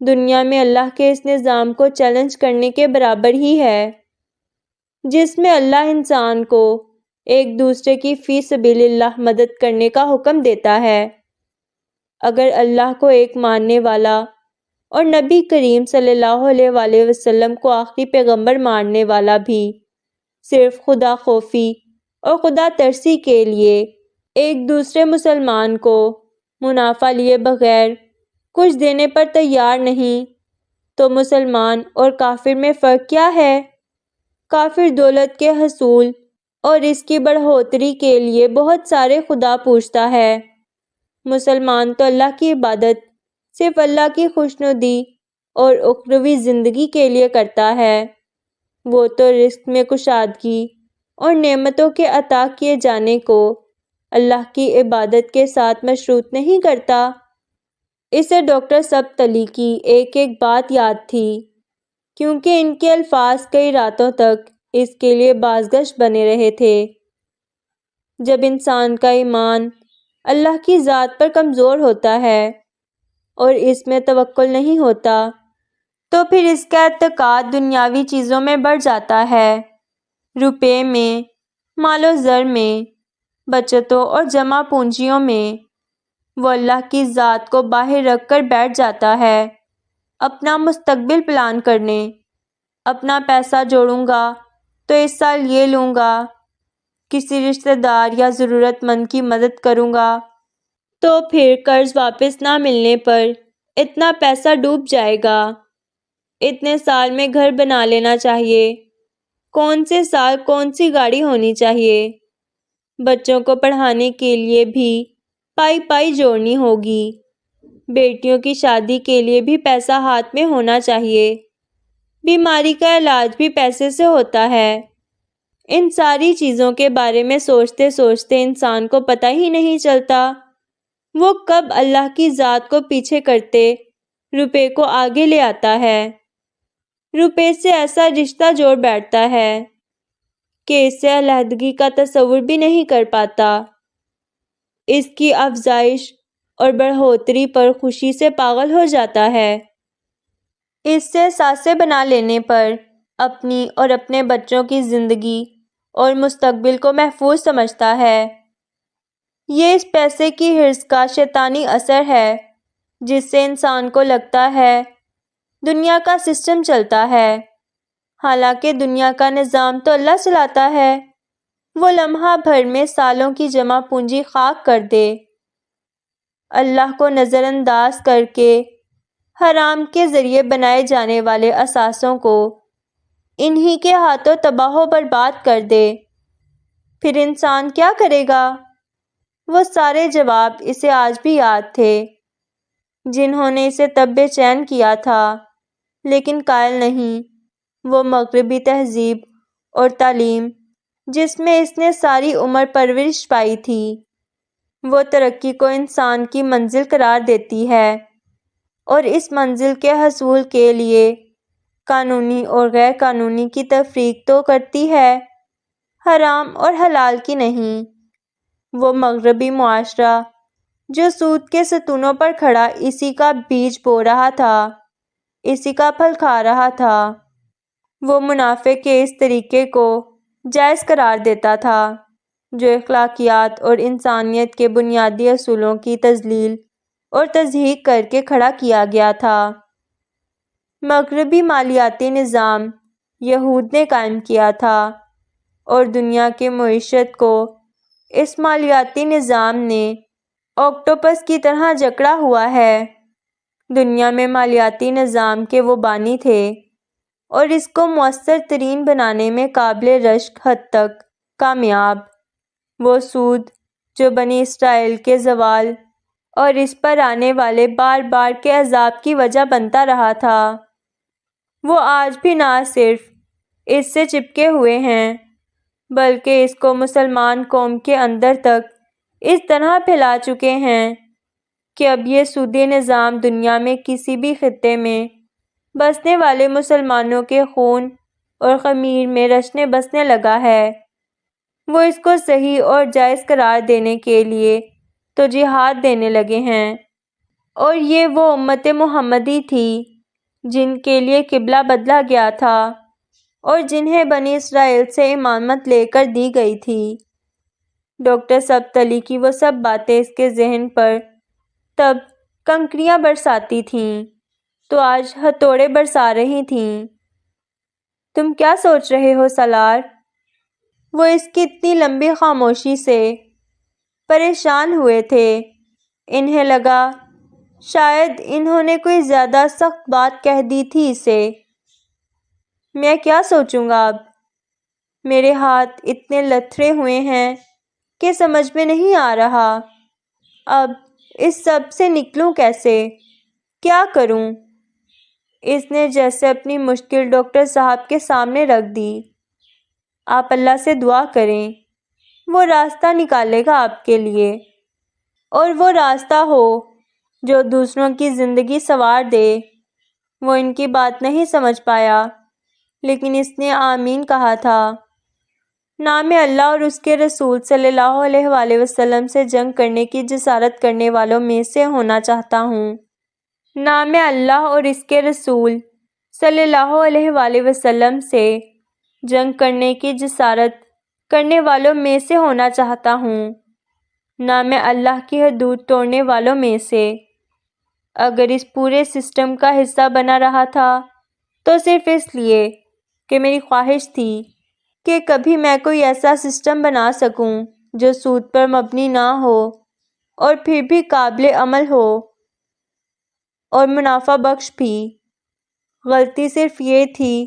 دنیا میں اللہ کے اس نظام کو چیلنج کرنے کے برابر ہی ہے، جس میں اللہ انسان کو ایک دوسرے کی فی سبیل اللہ مدد کرنے کا حکم دیتا ہے۔ اگر اللہ کو ایک ماننے والا اور نبی کریم صلی اللہ علیہ وآلہ وسلم کو آخری پیغمبر ماننے والا بھی صرف خدا خوفی اور خدا ترسی کے لیے ایک دوسرے مسلمان کو منافع لیے بغیر کچھ دینے پر تیار نہیں، تو مسلمان اور کافر میں فرق کیا ہے؟ کافر دولت کے حصول اور اس کی بڑھوتری کے لیے بہت سارے خدا پوجتا ہے، مسلمان تو اللہ کی عبادت صرف اللہ کی خوشنودی اور اخروی زندگی کے لیے کرتا ہے۔ وہ تو رزق میں کشادگی اور نعمتوں کے عطا کیے جانے کو اللہ کی عبادت کے ساتھ مشروط نہیں کرتا۔ اسے ڈاکٹر سبتلی کی ایک ایک بات یاد تھی، کیونکہ ان کے الفاظ کئی راتوں تک اس کے لیے بازگشت بنے رہے تھے۔ جب انسان کا ایمان اللہ کی ذات پر کمزور ہوتا ہے اور اس میں توکل نہیں ہوتا تو پھر اس کا اعتقاد دنیاوی چیزوں میں بڑھ جاتا ہے، روپے میں، مال و زر میں، بچتوں اور جمع پونجیوں میں۔ وہ اللہ کی ذات کو باہر رکھ کر بیٹھ جاتا ہے، اپنا مستقبل پلان کرنے۔ اپنا پیسہ جوڑوں گا تو اس سال یہ لوں گا، کسی رشتہ دار یا ضرورت مند کی مدد کروں گا، تو پھر قرض واپس نہ ملنے پر اتنا پیسہ ڈوب جائے گا، اتنے سال میں گھر بنا لینا چاہیے، کون سے سال کون سی گاڑی ہونی چاہیے، بچوں کو پڑھانے کے لیے بھی پائی پائی جوڑنی ہوگی، بیٹیوں کی شادی کے لیے بھی پیسہ ہاتھ میں ہونا چاہیے، بیماری کا علاج بھی پیسے سے ہوتا ہے۔ ان ساری چیزوں کے بارے میں سوچتے سوچتے انسان کو پتہ ہی نہیں چلتا وہ کب اللہ کی ذات کو پیچھے کرتے روپے کو آگے لے آتا ہے، روپے سے ایسا رشتہ جوڑ بیٹھتا ہے کہ اس سے علیحدگی کا تصور بھی نہیں کر پاتا، اس کی افزائش اور بڑھوتری پر خوشی سے پاگل ہو جاتا ہے، اس سے سانسیں بنا لینے پر اپنی اور اپنے بچوں کی زندگی اور مستقبل کو محفوظ سمجھتا ہے۔ یہ اس پیسے کی حرص کا شیطانی اثر ہے جس سے انسان کو لگتا ہے دنیا کا سسٹم چلتا ہے، حالانکہ دنیا کا نظام تو اللہ چلاتا ہے۔ وہ لمحہ بھر میں سالوں کی جمع پونجی خاک کر دے، اللہ کو نظر انداز کر کے حرام کے ذریعے بنائے جانے والے اثاثوں کو انہی کے ہاتھوں تباہ و برباد کر دے، پھر انسان کیا کرے گا؟ وہ سارے جواب اسے آج بھی یاد تھے جنہوں نے اسے تب بے چین کیا تھا، لیکن قائل نہیں۔ وہ مغربی تہذیب اور تعلیم جس میں اس نے ساری عمر پرورش پائی تھی، وہ ترقی کو انسان کی منزل قرار دیتی ہے اور اس منزل کے حصول کے لیے قانونی اور غیر قانونی کی تفریق تو کرتی ہے، حرام اور حلال کی نہیں۔ وہ مغربی معاشرہ جو سود کے ستونوں پر کھڑا اسی کا بیج بو رہا تھا، اسی کا پھل کھا رہا تھا، وہ منافع کے اس طریقے کو جائز قرار دیتا تھا جو اخلاقیات اور انسانیت کے بنیادی اصولوں کی تذلیل اور تضحیک کر کے کھڑا کیا گیا تھا۔ مغربی مالیاتی نظام یہود نے قائم کیا تھا اور دنیا کے معیشت کو اس مالیاتی نظام نے آکٹوپس کی طرح جکڑا ہوا ہے۔ دنیا میں مالیاتی نظام کے وہ بانی تھے اور اس کو مؤثر ترین بنانے میں قابل رشک حد تک کامیاب۔ وہ سود جو بنی اسرائیل کے زوال اور اس پر آنے والے بار بار کے عذاب کی وجہ بنتا رہا تھا، وہ آج بھی نہ صرف اس سے چپکے ہوئے ہیں بلکہ اس کو مسلمان قوم کے اندر تک اس طرح پھیلا چکے ہیں کہ اب یہ سودی نظام دنیا میں کسی بھی خطے میں بسنے والے مسلمانوں کے خون اور خمیر میں رچنے بسنے لگا ہے۔ وہ اس کو صحیح اور جائز قرار دینے کے لیے تو جہاد دینے لگے ہیں، اور یہ وہ امت محمدی تھی جن کے لیے قبلہ بدلا گیا تھا اور جنہیں بنی اسرائیل سے امامت لے کر دی گئی تھی۔ ڈاکٹر سبتلی کی وہ سب باتیں اس کے ذہن پر تب کنکریاں برساتی تھیں تو آج ہتھوڑے برسا رہی تھیں۔ تم کیا سوچ رہے ہو سالار؟ وہ اس کی اتنی لمبی خاموشی سے پریشان ہوئے تھے۔ انہیں لگا شاید انہوں نے کوئی زیادہ سخت بات کہہ دی تھی اسے۔ میں کیا سوچوں گا اب؟ میرے ہاتھ اتنے لتھڑے ہوئے ہیں کہ سمجھ میں نہیں آ رہا اب اس سب سے نکلوں کیسے، کیا کروں؟ اس نے جیسے اپنی مشکل ڈاکٹر صاحب کے سامنے رکھ دی۔ آپ اللہ سے دعا کریں، وہ راستہ نکالے گا آپ کے لیے، اور وہ راستہ ہو جو دوسروں کی زندگی سنوار دے۔ وہ ان کی بات نہیں سمجھ پایا، لیکن اس نے آمین کہا تھا۔ نام اللہ اور اس کے رسول صلی اللہ علیہ وآلہ وسلم سے جنگ کرنے کی جسارت کرنے والوں میں سے ہونا چاہتا ہوں۔ نام اللہ اور اس کے رسول صلی اللہ علیہ وآلہ وسلم سے جنگ کرنے کی جسارت کرنے والوں میں سے ہونا چاہتا ہوں، نام اللہ کی حدود توڑنے والوں میں سے۔ اگر اس پورے سسٹم کا حصہ بنا رہا تھا تو صرف اس لیے کہ میری خواہش تھی کہ کبھی میں کوئی ایسا سسٹم بنا سکوں جو سود پر مبنی نہ ہو اور پھر بھی قابل عمل ہو اور منافع بخش بھی۔ غلطی صرف یہ تھی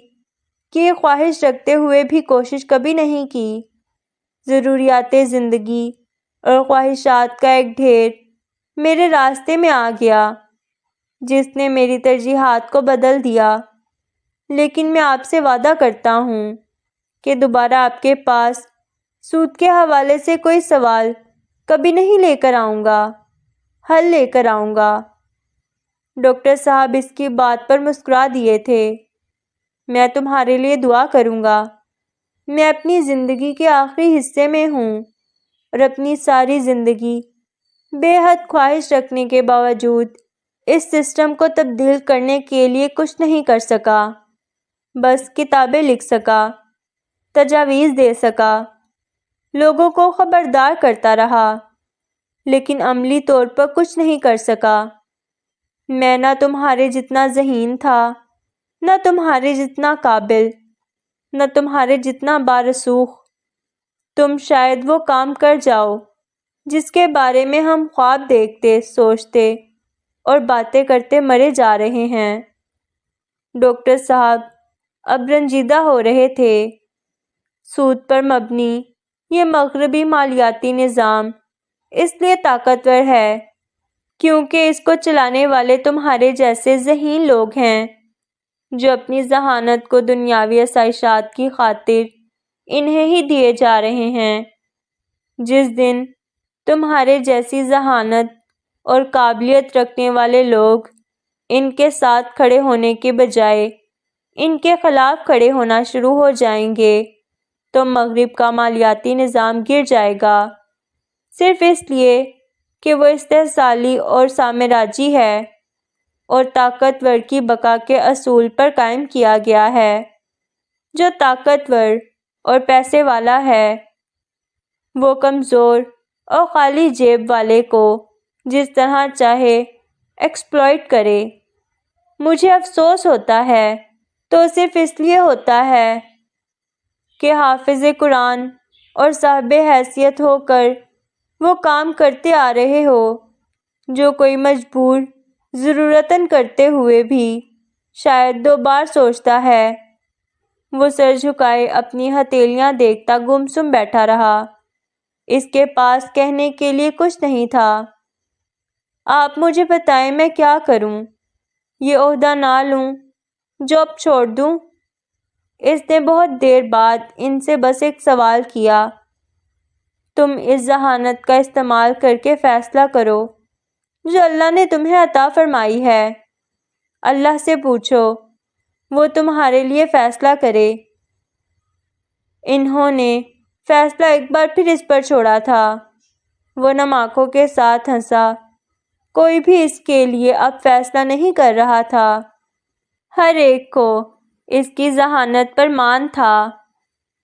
کہ یہ خواہش رکھتے ہوئے بھی کوشش کبھی نہیں کی۔ ضروریات زندگی اور خواہشات کا ایک ڈھیر میرے راستے میں آ گیا جس نے میری ترجیحات کو بدل دیا، لیکن میں آپ سے وعدہ کرتا ہوں کہ دوبارہ آپ کے پاس سود کے حوالے سے کوئی سوال کبھی نہیں لے کر آؤں گا، حل لے کر آؤں گا۔ ڈاکٹر صاحب اس کی بات پر مسکرا دیے تھے۔ میں تمہارے لیے دعا کروں گا۔ میں اپنی زندگی کے آخری حصے میں ہوں اور اپنی ساری زندگی بے حد خواہش رکھنے کے باوجود اس سسٹم کو تبدیل کرنے کے لیے کچھ نہیں کر سکا، بس کتابیں لکھ سکا، تجاویز دے سکا، لوگوں کو خبردار کرتا رہا، لیکن عملی طور پر کچھ نہیں کر سکا۔ میں نہ تمہارے جتنا ذہین تھا، نہ تمہارے جتنا قابل، نہ تمہارے جتنا بارسوخ۔ تم شاید وہ کام کر جاؤ جس کے بارے میں ہم خواب دیکھتے، سوچتے اور باتیں کرتے مرے جا رہے ہیں۔ ڈاکٹر صاحب اب رنجیدہ ہو رہے تھے۔ سود پر مبنی یہ مغربی مالیاتی نظام اس لیے طاقتور ہے کیونکہ اس کو چلانے والے تمہارے جیسے ذہین لوگ ہیں جو اپنی ذہانت کو دنیاوی آسائشات کی خاطر انہیں ہی دیے جا رہے ہیں۔ جس دن تمہارے جیسی ذہانت اور قابلیت رکھنے والے لوگ ان کے ساتھ کھڑے ہونے کے بجائے ان کے خلاف کھڑے ہونا شروع ہو جائیں گے تو مغرب کا مالیاتی نظام گر جائے گا، صرف اس لیے کہ وہ استحصالی اور سامراجی ہے اور طاقتور کی بقا کے اصول پر قائم کیا گیا ہے۔ جو طاقتور اور پیسے والا ہے وہ کمزور اور خالی جیب والے کو جس طرح چاہے ایکسپلائٹ کرے۔ مجھے افسوس ہوتا ہے تو صرف اس لیے ہوتا ہے کہ حافظ قرآن اور صاحب حیثیت ہو کر وہ کام کرتے آ رہے ہو جو کوئی مجبور ضرورتاً کرتے ہوئے بھی شاید 2 بار سوچتا ہے۔ وہ سر جھکائے اپنی ہتھیلیاں دیکھتا گمسم بیٹھا رہا۔ اس کے پاس کہنے کے لیے کچھ نہیں تھا۔ آپ مجھے بتائیں میں کیا کروں؟ یہ عہدہ نہ لوں؟ جاب چھوڑ دوں؟ اس نے بہت دیر بعد ان سے بس ایک سوال کیا۔ تم اس ذہانت کا استعمال کر کے فیصلہ کرو جو اللہ نے تمہیں عطا فرمائی ہے۔ اللہ سے پوچھو، وہ تمہارے لیے فیصلہ کرے۔ انہوں نے فیصلہ ایک بار پھر اس پر چھوڑا تھا۔ وہ نم آنکھوں کے ساتھ ہنسا۔ کوئی بھی اس کے لیے اب فیصلہ نہیں کر رہا تھا۔ ہر ایک کو اس کی ذہانت پر مان تھا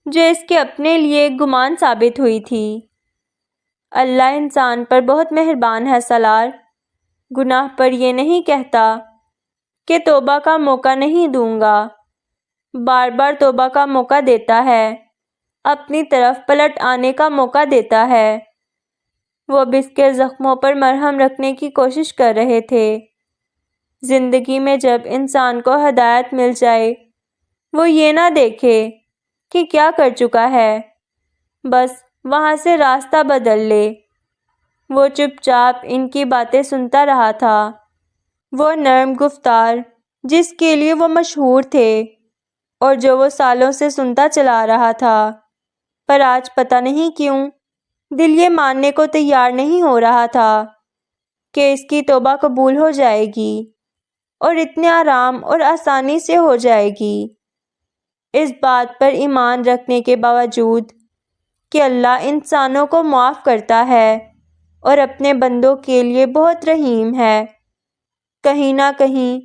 جو اس کے اپنے لیے گمان ثابت ہوئی تھی۔ اللہ انسان پر بہت مہربان ہے سالار۔ گناہ پر یہ نہیں کہتا کہ توبہ کا موقع نہیں دوں گا، بار بار توبہ کا موقع دیتا ہے، اپنی طرف پلٹ آنے کا موقع دیتا ہے۔ وہ اب اس کے زخموں پر مرہم رکھنے کی کوشش کر رہے تھے۔ زندگی میں جب انسان کو ہدایت مل جائے وہ یہ نہ دیکھے کہ کیا کر چکا ہے، بس وہاں سے راستہ بدل لے۔ وہ چپ چاپ ان کی باتیں سنتا رہا تھا۔ وہ نرم گفتار جس کے لیے وہ مشہور تھے اور جو وہ سالوں سے سنتا چلا رہا تھا، پر آج پتہ نہیں کیوں دل یہ ماننے کو تیار نہیں ہو رہا تھا کہ اس کی توبہ قبول ہو جائے گی اور اتنے آرام اور آسانی سے ہو جائے گی۔ اس بات پر ایمان رکھنے کے باوجود کہ اللہ انسانوں کو معاف کرتا ہے اور اپنے بندوں کے لیے بہت رحیم ہے، کہیں نہ کہیں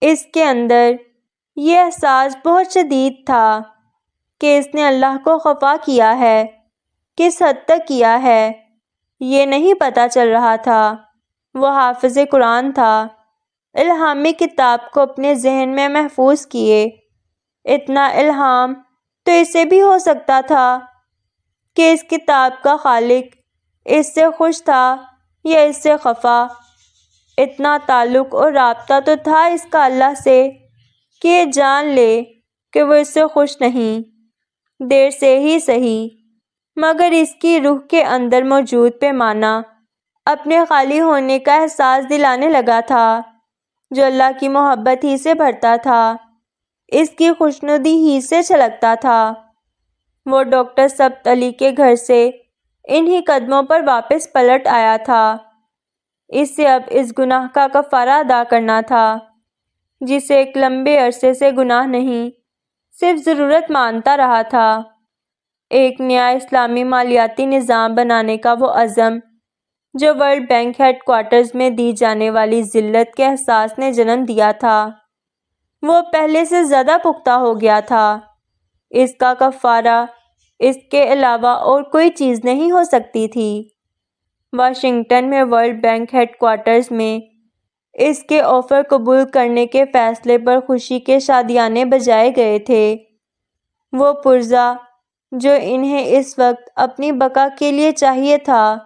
اس کے اندر یہ احساس بہت شدید تھا کہ اس نے اللہ کو خفا کیا ہے۔ کس حد تک کیا ہے یہ نہیں پتہ چل رہا تھا۔ وہ حافظ قرآن تھا، الہامی کتاب کو اپنے ذہن میں محفوظ کیے۔ اتنا الہام تو اسے بھی ہو سکتا تھا کہ اس کتاب کا خالق اس سے خوش تھا یا اس سے خفا۔ اتنا تعلق اور رابطہ تو تھا اس کا اللہ سے کہ یہ جان لے کہ وہ اس سے خوش نہیں، دیر سے ہی صحیح، مگر اس کی روح کے اندر موجود پیمانہ اپنے خالی ہونے کا احساس دلانے لگا تھا جو اللہ کی محبت ہی سے بھرتا تھا، اس کی خوشنودی ہی سے چھلکتا تھا۔ وہ ڈاکٹر سبت علی کے گھر سے انہی قدموں پر واپس پلٹ آیا تھا۔ اس سے اب اس گناہ کا کفارہ ادا کرنا تھا جسے ایک لمبے عرصے سے گناہ نہیں صرف ضرورت مانتا رہا تھا۔ ایک نیا اسلامی مالیاتی نظام بنانے کا وہ عزم جو ورلڈ بینک ہیڈ کوارٹرز میں دی جانے والی ذلت کے احساس نے جنم دیا تھا، وہ پہلے سے زیادہ پختہ ہو گیا تھا۔ اس کا کفارہ اس کے علاوہ اور کوئی چیز نہیں ہو سکتی تھی۔ واشنگٹن میں ورلڈ بینک ہیڈ کوارٹرز میں اس کے آفر قبول کرنے کے فیصلے پر خوشی کے شادیانے بجائے گئے تھے۔ وہ پرزہ جو انہیں اس وقت اپنی بقا کے لیے چاہیے تھا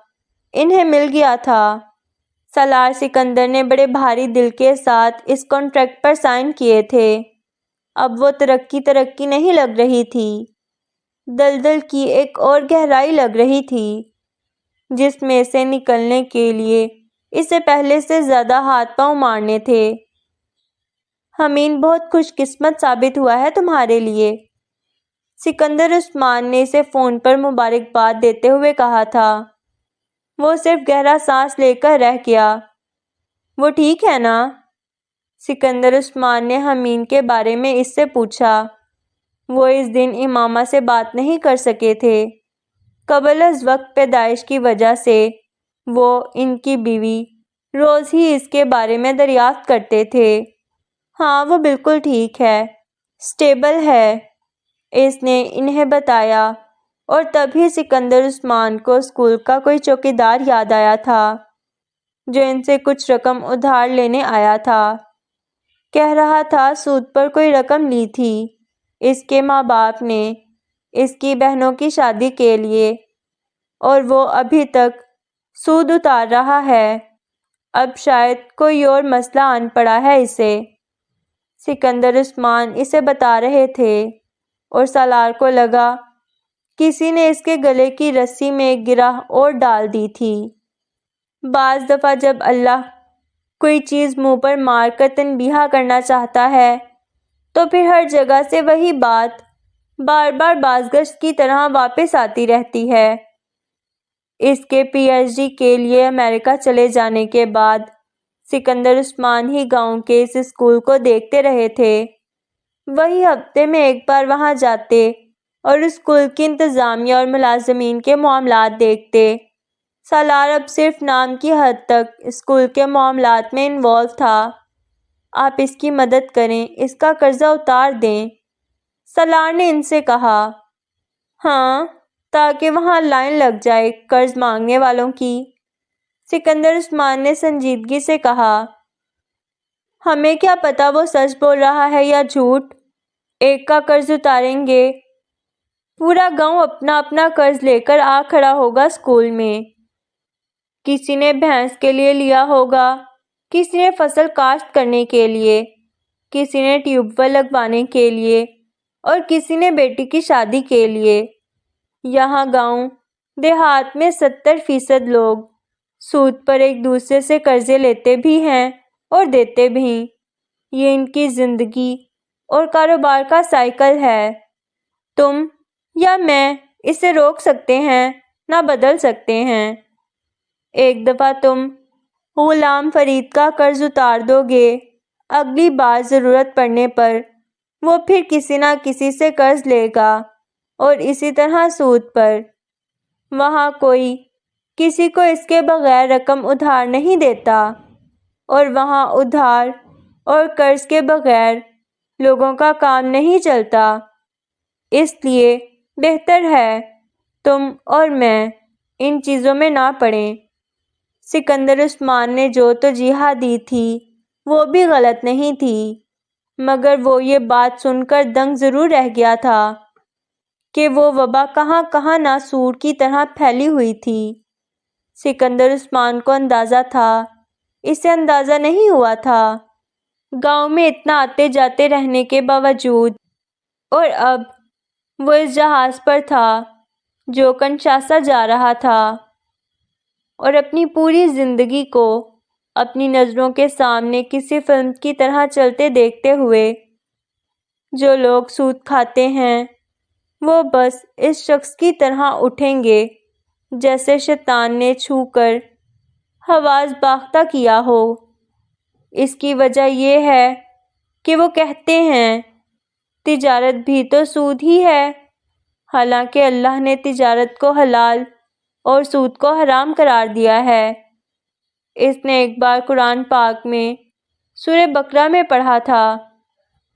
انہیں مل گیا تھا۔ سالار سکندر نے بڑے بھاری دل کے ساتھ اس کانٹریکٹ پر سائن کیے تھے۔ اب وہ ترقی نہیں لگ رہی تھی، دلدل کی ایک اور گہرائی لگ رہی تھی جس میں سے نکلنے کے لیے اسے پہلے سے زیادہ ہاتھ پاؤں مارنے تھے۔ ہمین بہت خوش قسمت ثابت ہوا ہے تمہارے لیے، سکندر عثمان نے اسے فون پر مبارکباد دیتے ہوئے کہا تھا۔ وہ صرف گہرا سانس لے کر رہ گیا۔ وہ ٹھیک ہے نا؟ سکندر عثمان نے ہمین کے بارے میں اس سے پوچھا۔ وہ اس دن امامہ سے بات نہیں کر سکے تھے۔ قبل از وقت پیدائش کی وجہ سے وہ ان کی بیوی روز ہی اس کے بارے میں دریافت کرتے تھے۔ ہاں وہ بالکل ٹھیک ہے، سٹیبل ہے، اس نے انہیں بتایا اور تبھی سکندر عثمان کو اسکول کا کوئی چوکیدار یاد آیا تھا جو ان سے کچھ رقم ادھار لینے آیا تھا۔ کہہ رہا تھا سود پر کوئی رقم لی تھی اس کے ماں باپ نے اس کی بہنوں کی شادی کے لیے، اور وہ ابھی تک سود اتار رہا ہے۔ اب شاید کوئی اور مسئلہ آن پڑا ہے اسے۔ سکندر عثمان اسے بتا رہے تھے اور سالار کو لگا کسی نے اس کے گلے کی رسی میں ایک گرہ اور ڈال دی تھی۔ بعض دفعہ جب اللہ کوئی چیز منہ پر مار کر تنبیہ کرنا چاہتا ہے تو پھر ہر جگہ سے وہی بات بار بار بازگشت کی طرح واپس آتی رہتی ہے۔ اس کے پی ایچ ڈی کے لیے امریکہ چلے جانے کے بعد سکندر عثمان ہی گاؤں کے اس اسکول کو دیکھتے رہے تھے۔ وہی ہفتے میں ایک بار وہاں جاتے اور اسکول کی انتظامیہ اور ملازمین کے معاملات دیکھتے۔ سالار اب صرف نام کی حد تک اسکول کے معاملات میں انوالو تھا۔ آپ اس کی مدد کریں، اس کا قرضہ اتار دیں، سالار نے ان سے کہا۔ ہاں، تاکہ وہاں لائن لگ جائے قرض مانگنے والوں کی۔ سکندر عثمان نے سنجیدگی سے کہا۔ ہمیں کیا پتا وہ سچ بول رہا ہے یا جھوٹ؟ ایک کا قرض اتاریں گے، پورا گاؤں اپنا اپنا قرض لے کر آ کھڑا ہوگا اسکول میں۔ کسی نے بھینس کے لیے لیا ہوگا، کسی نے فصل کاشت کرنے کے لیے، کسی نے ٹیوب ویل لگوانے کے لیے اور کسی نے بیٹی کی شادی کے لیے۔ یہاں گاؤں دیہات میں 70% لوگ سود پر ایک دوسرے سے قرضے لیتے بھی ہیں اور دیتے بھی۔ یہ ان کی زندگی اور کاروبار کا سائیکل ہے۔ تم یا میں اسے روک سکتے ہیں، نہ بدل سکتے ہیں۔ ایک دفعہ تم غلام فرید کا قرض اتار دو گے، اگلی بار ضرورت پڑنے پر وہ پھر کسی نہ کسی سے قرض لے گا اور اسی طرح سود پر۔ وہاں کوئی کسی کو اس کے بغیر رقم ادھار نہیں دیتا، اور وہاں ادھار اور قرض کے بغیر لوگوں کا کام نہیں چلتا۔ اس لیے بہتر ہے تم اور میں ان چیزوں میں نہ پڑیں۔ سکندر عثمان نے جو توجیہ دی تھی وہ بھی غلط نہیں تھی، مگر وہ یہ بات سن کر دنگ ضرور رہ گیا تھا کہ وہ وبا کہاں کہاں ناسور کی طرح پھیلی ہوئی تھی۔ سکندر عثمان کو اندازہ تھا، اسے اندازہ نہیں ہوا تھا، گاؤں میں اتنا آتے جاتے رہنے کے باوجود، اور اب وہ اس جہاز پر تھا جو کنشاسا جا رہا تھا، اور اپنی پوری زندگی کو اپنی نظروں کے سامنے کسی فلم کی طرح چلتے دیکھتے ہوئے۔ جو لوگ سود کھاتے ہیں وہ بس اس شخص کی طرح اٹھیں گے جیسے شیطان نے چھو کر حواس باختہ کیا ہو۔ اس کی وجہ یہ ہے کہ وہ کہتے ہیں تجارت بھی تو سود ہی ہے، حالانکہ اللہ نے تجارت کو حلال اور سود کو حرام قرار دیا ہے۔ اس نے ایک بار قرآن پاک میں سورہ بقرہ میں پڑھا تھا۔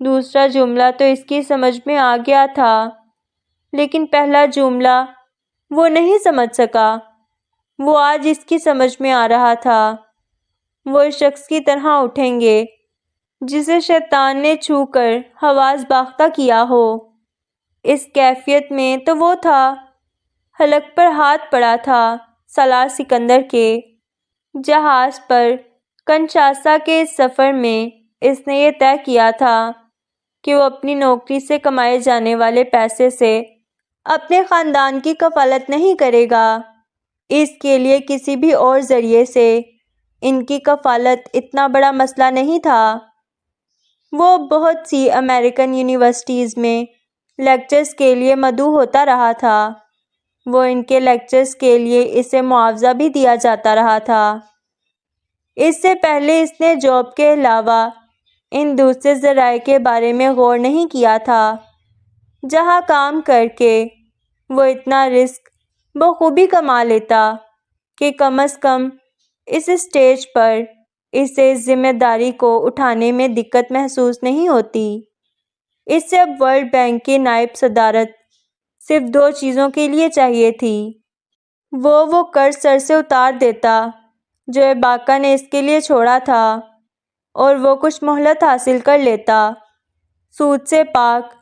دوسرا جملہ تو اس کی سمجھ میں آ گیا تھا، لیکن پہلا جملہ وہ نہیں سمجھ سکا۔ وہ آج اس کی سمجھ میں آ رہا تھا۔ وہ اس شخص کی طرح اٹھیں گے جسے شیطان نے چھو کر حواس باختہ کیا ہو۔ اس کیفیت میں تو وہ تھا، حلق پر ہاتھ پڑا تھا سالار سکندر کے۔ جہاز پر کنشاسا کے اس سفر میں اس نے یہ طے کیا تھا کہ وہ اپنی نوکری سے کمائے جانے والے پیسے سے اپنے خاندان کی کفالت نہیں کرے گا۔ اس کے لیے کسی بھی اور ذریعے سے ان کی کفالت اتنا بڑا مسئلہ نہیں تھا۔ وہ بہت سی امریکن یونیورسٹیز میں لیکچرز کے لیے مدعو ہوتا رہا تھا۔ وہ ان کے لیکچرز کے لیے اسے معاوضہ بھی دیا جاتا رہا تھا۔ اس سے پہلے اس نے جاب کے علاوہ ان دوسرے ذرائع کے بارے میں غور نہیں کیا تھا جہاں کام کر کے وہ اتنا رزق بخوبی کما لیتا کہ کم از کم اس اسٹیج پر اسے اس ذمہ داری کو اٹھانے میں دقت محسوس نہیں ہوتی۔ اسے اب ورلڈ بینک کی نائب صدارت صرف 2 چیزوں کے لیے چاہیے تھی۔ وہ قرض سر سے اتار دیتا جو ایباکا نے اس کے لیے چھوڑا تھا، اور وہ کچھ مہلت حاصل کر لیتا۔ سود سے پاک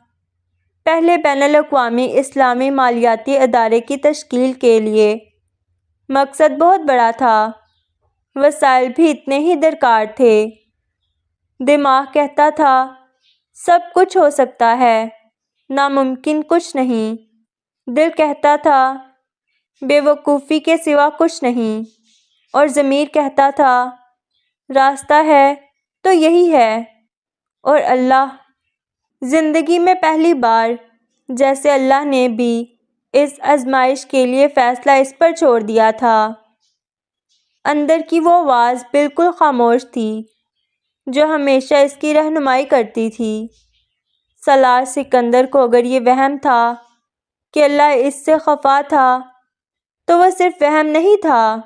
پہلے بین الاقوامی اسلامی مالیاتی ادارے کی تشکیل کے لیے مقصد بہت بڑا تھا، وسائل بھی اتنے ہی درکار تھے۔ دماغ کہتا تھا سب کچھ ہو سکتا ہے، ناممکن کچھ نہیں۔ دل کہتا تھا بے وقوفی کے سوا کچھ نہیں، اور ضمیر کہتا تھا راستہ ہے تو یہی ہے۔ اور اللہ، زندگی میں پہلی بار جیسے اللہ نے بھی اس آزمائش کے لیے فیصلہ اس پر چھوڑ دیا تھا۔ اندر کی وہ آواز بالکل خاموش تھی جو ہمیشہ اس کی رہنمائی کرتی تھی۔ سالار سکندر کو اگر یہ وہم تھا کہ اللہ اس سے خفا تھا تو وہ صرف وہم نہیں تھا۔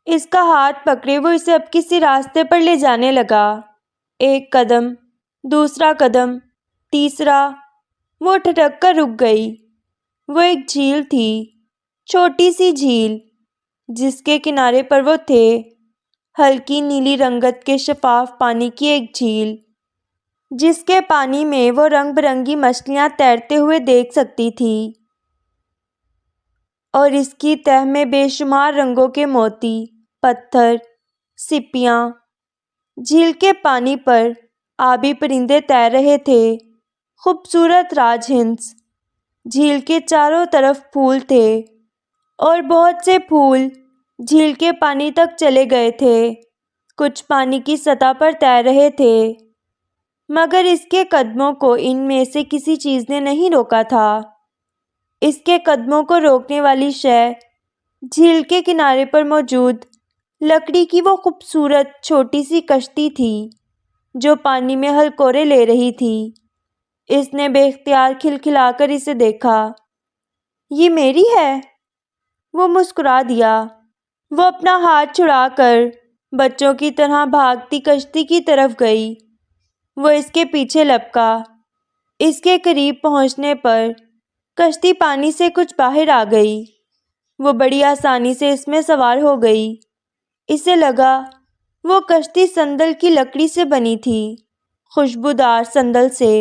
اس کا ہاتھ پکڑے وہ اسے اب کسی راستے پر لے جانے لگا۔ ایک قدم، دوسرا قدم، تیسرا، وہ ٹھٹک کر رک گئی۔ وہ ایک جھیل تھی، چھوٹی سی جھیل جس کے کنارے پر وہ تھے، ہلکی نیلی رنگت کے شفاف پانی کی ایک جھیل جس کے پانی میں وہ رنگ برنگی مچھلیاں تیرتے ہوئے دیکھ سکتی تھی، اور اس کی تہہ میں بے شمار رنگوں کے موتی، پتھر، سیپیاں۔ جھیل کے پانی پر آبی پرندے تیر رہے تھے، خوبصورت راج ہنس۔ جھیل کے چاروں طرف پھول تھے، اور بہت سے پھول جھیل کے پانی تک چلے گئے تھے، کچھ پانی کی سطح پر تیر رہے تھے، مگر اس کے قدموں کو ان میں سے کسی چیز نے نہیں روکا تھا۔ اس کے قدموں کو روکنے والی شے جھیل کے کنارے پر موجود لکڑی کی وہ خوبصورت چھوٹی سی کشتی تھی جو پانی میں ہلکورے لے رہی تھی۔ اس نے بے اختیار کھلکھلا کر اسے دیکھا۔ یہ میری ہے؟ وہ مسکرا دیا۔ وہ اپنا ہاتھ چھڑا کر بچوں کی طرح بھاگتی کشتی کی طرف گئی۔ وہ اس کے پیچھے لپکا۔ اس کے قریب پہنچنے پر کشتی پانی سے کچھ باہر آ گئی۔ وہ بڑی آسانی سے اس میں سوار ہو گئی۔ اسے لگا وہ کشتی سندل کی لکڑی سے بنی تھی، خوشبودار سندل سے۔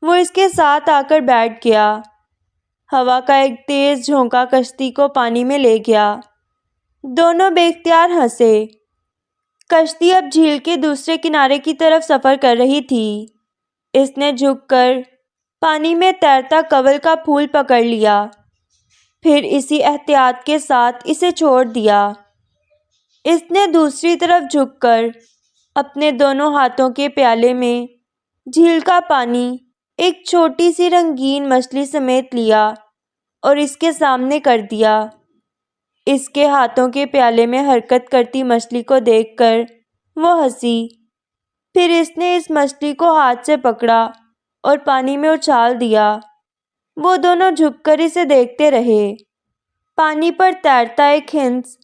وہ اس کے ساتھ آ کر بیٹھ گیا۔ ہوا کا ایک تیز جھونکا کشتی کو پانی میں لے گیا۔ دونوں بے اختیار ہنسے۔ کشتی اب جھیل کے دوسرے کنارے کی طرف سفر کر رہی تھی۔ اس نے جھک کر پانی میں تیرتا کنول کا پھول پکڑ لیا، پھر اسی احتیاط کے ساتھ اسے چھوڑ دیا۔ اس نے دوسری طرف جھک کر اپنے دونوں ہاتھوں کے پیالے میں جھیل کا پانی ایک چھوٹی سی رنگین مچھلی سمیت لیا اور اس کے سامنے کر دیا۔ اس کے ہاتھوں کے پیالے میں حرکت کرتی مچھلی کو دیکھ کر وہ ہنسی۔ پھر اس نے اس مچھلی کو ہاتھ سے پکڑا اور پانی میں اچھال دیا۔ وہ دونوں جھک کر اسے دیکھتے رہے۔ پانی پر تیرتا ایک ہنس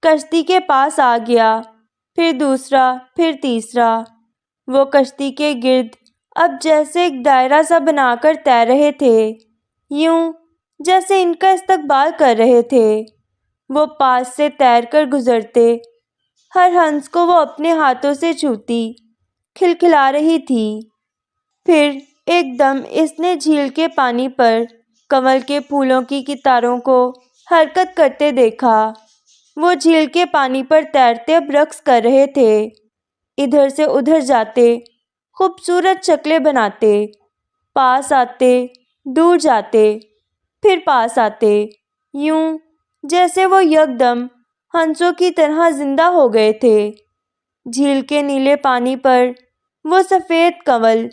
کشتی کے پاس آ گیا، پھر دوسرا، پھر تیسرا۔ وہ کشتی کے گرد اب جیسے ایک دائرہ سا بنا کر تیر رہے تھے، یوں جیسے ان کا استقبال کر رہے تھے۔ وہ پاس سے تیر کر گزرتے، ہر ہنس کو وہ اپنے ہاتھوں سے چھوتی، کھلکھلا رہی تھی۔ پھر ایک دم اس نے جھیل کے پانی پر کنول کے پھولوں کی قطاروں کو حرکت کرتے دیکھا۔ وہ جھیل کے پانی پر تیرتے اب رقص کر رہے تھے، ادھر سے ادھر جاتے، خوبصورت شکلیں بناتے، پاس آتے، دور جاتے، پھر پاس آتے، یوں جیسے وہ یکدم ہنسوں کی طرح زندہ ہو گئے تھے۔ جھیل کے نیلے پانی پر وہ سفید کنول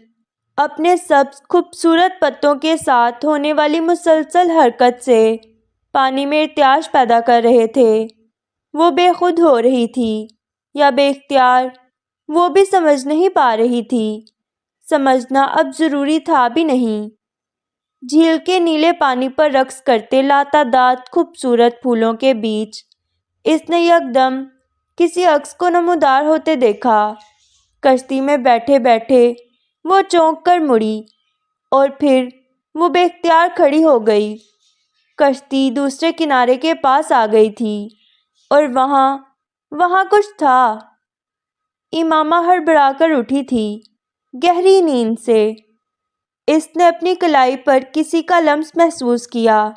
اپنے سبز خوبصورت پتوں کے ساتھ ہونے والی مسلسل حرکت سے پانی میں ارتعاش پیدا کر رہے تھے۔ وہ بے خود ہو رہی تھی یا بے اختیار، وہ بھی سمجھ نہیں پا رہی تھی۔ سمجھنا اب ضروری تھا بھی نہیں۔ جھیل کے نیلے پانی پر رقص کرتے لاتعداد خوبصورت پھولوں کے بیچ اس نے یکدم کسی عکس کو نمودار ہوتے دیکھا۔ کشتی میں بیٹھے بیٹھے وہ چونک کر مڑی اور پھر وہ بے اختیار کھڑی ہو گئی۔ کشتی دوسرے کنارے کے پاس آ گئی تھی اور وہاں کچھ تھا۔ امامہ ہڑبڑا کر اٹھی تھی گہری نیند سے۔ اس نے اپنی کلائی پر کسی کا لمس محسوس کیا۔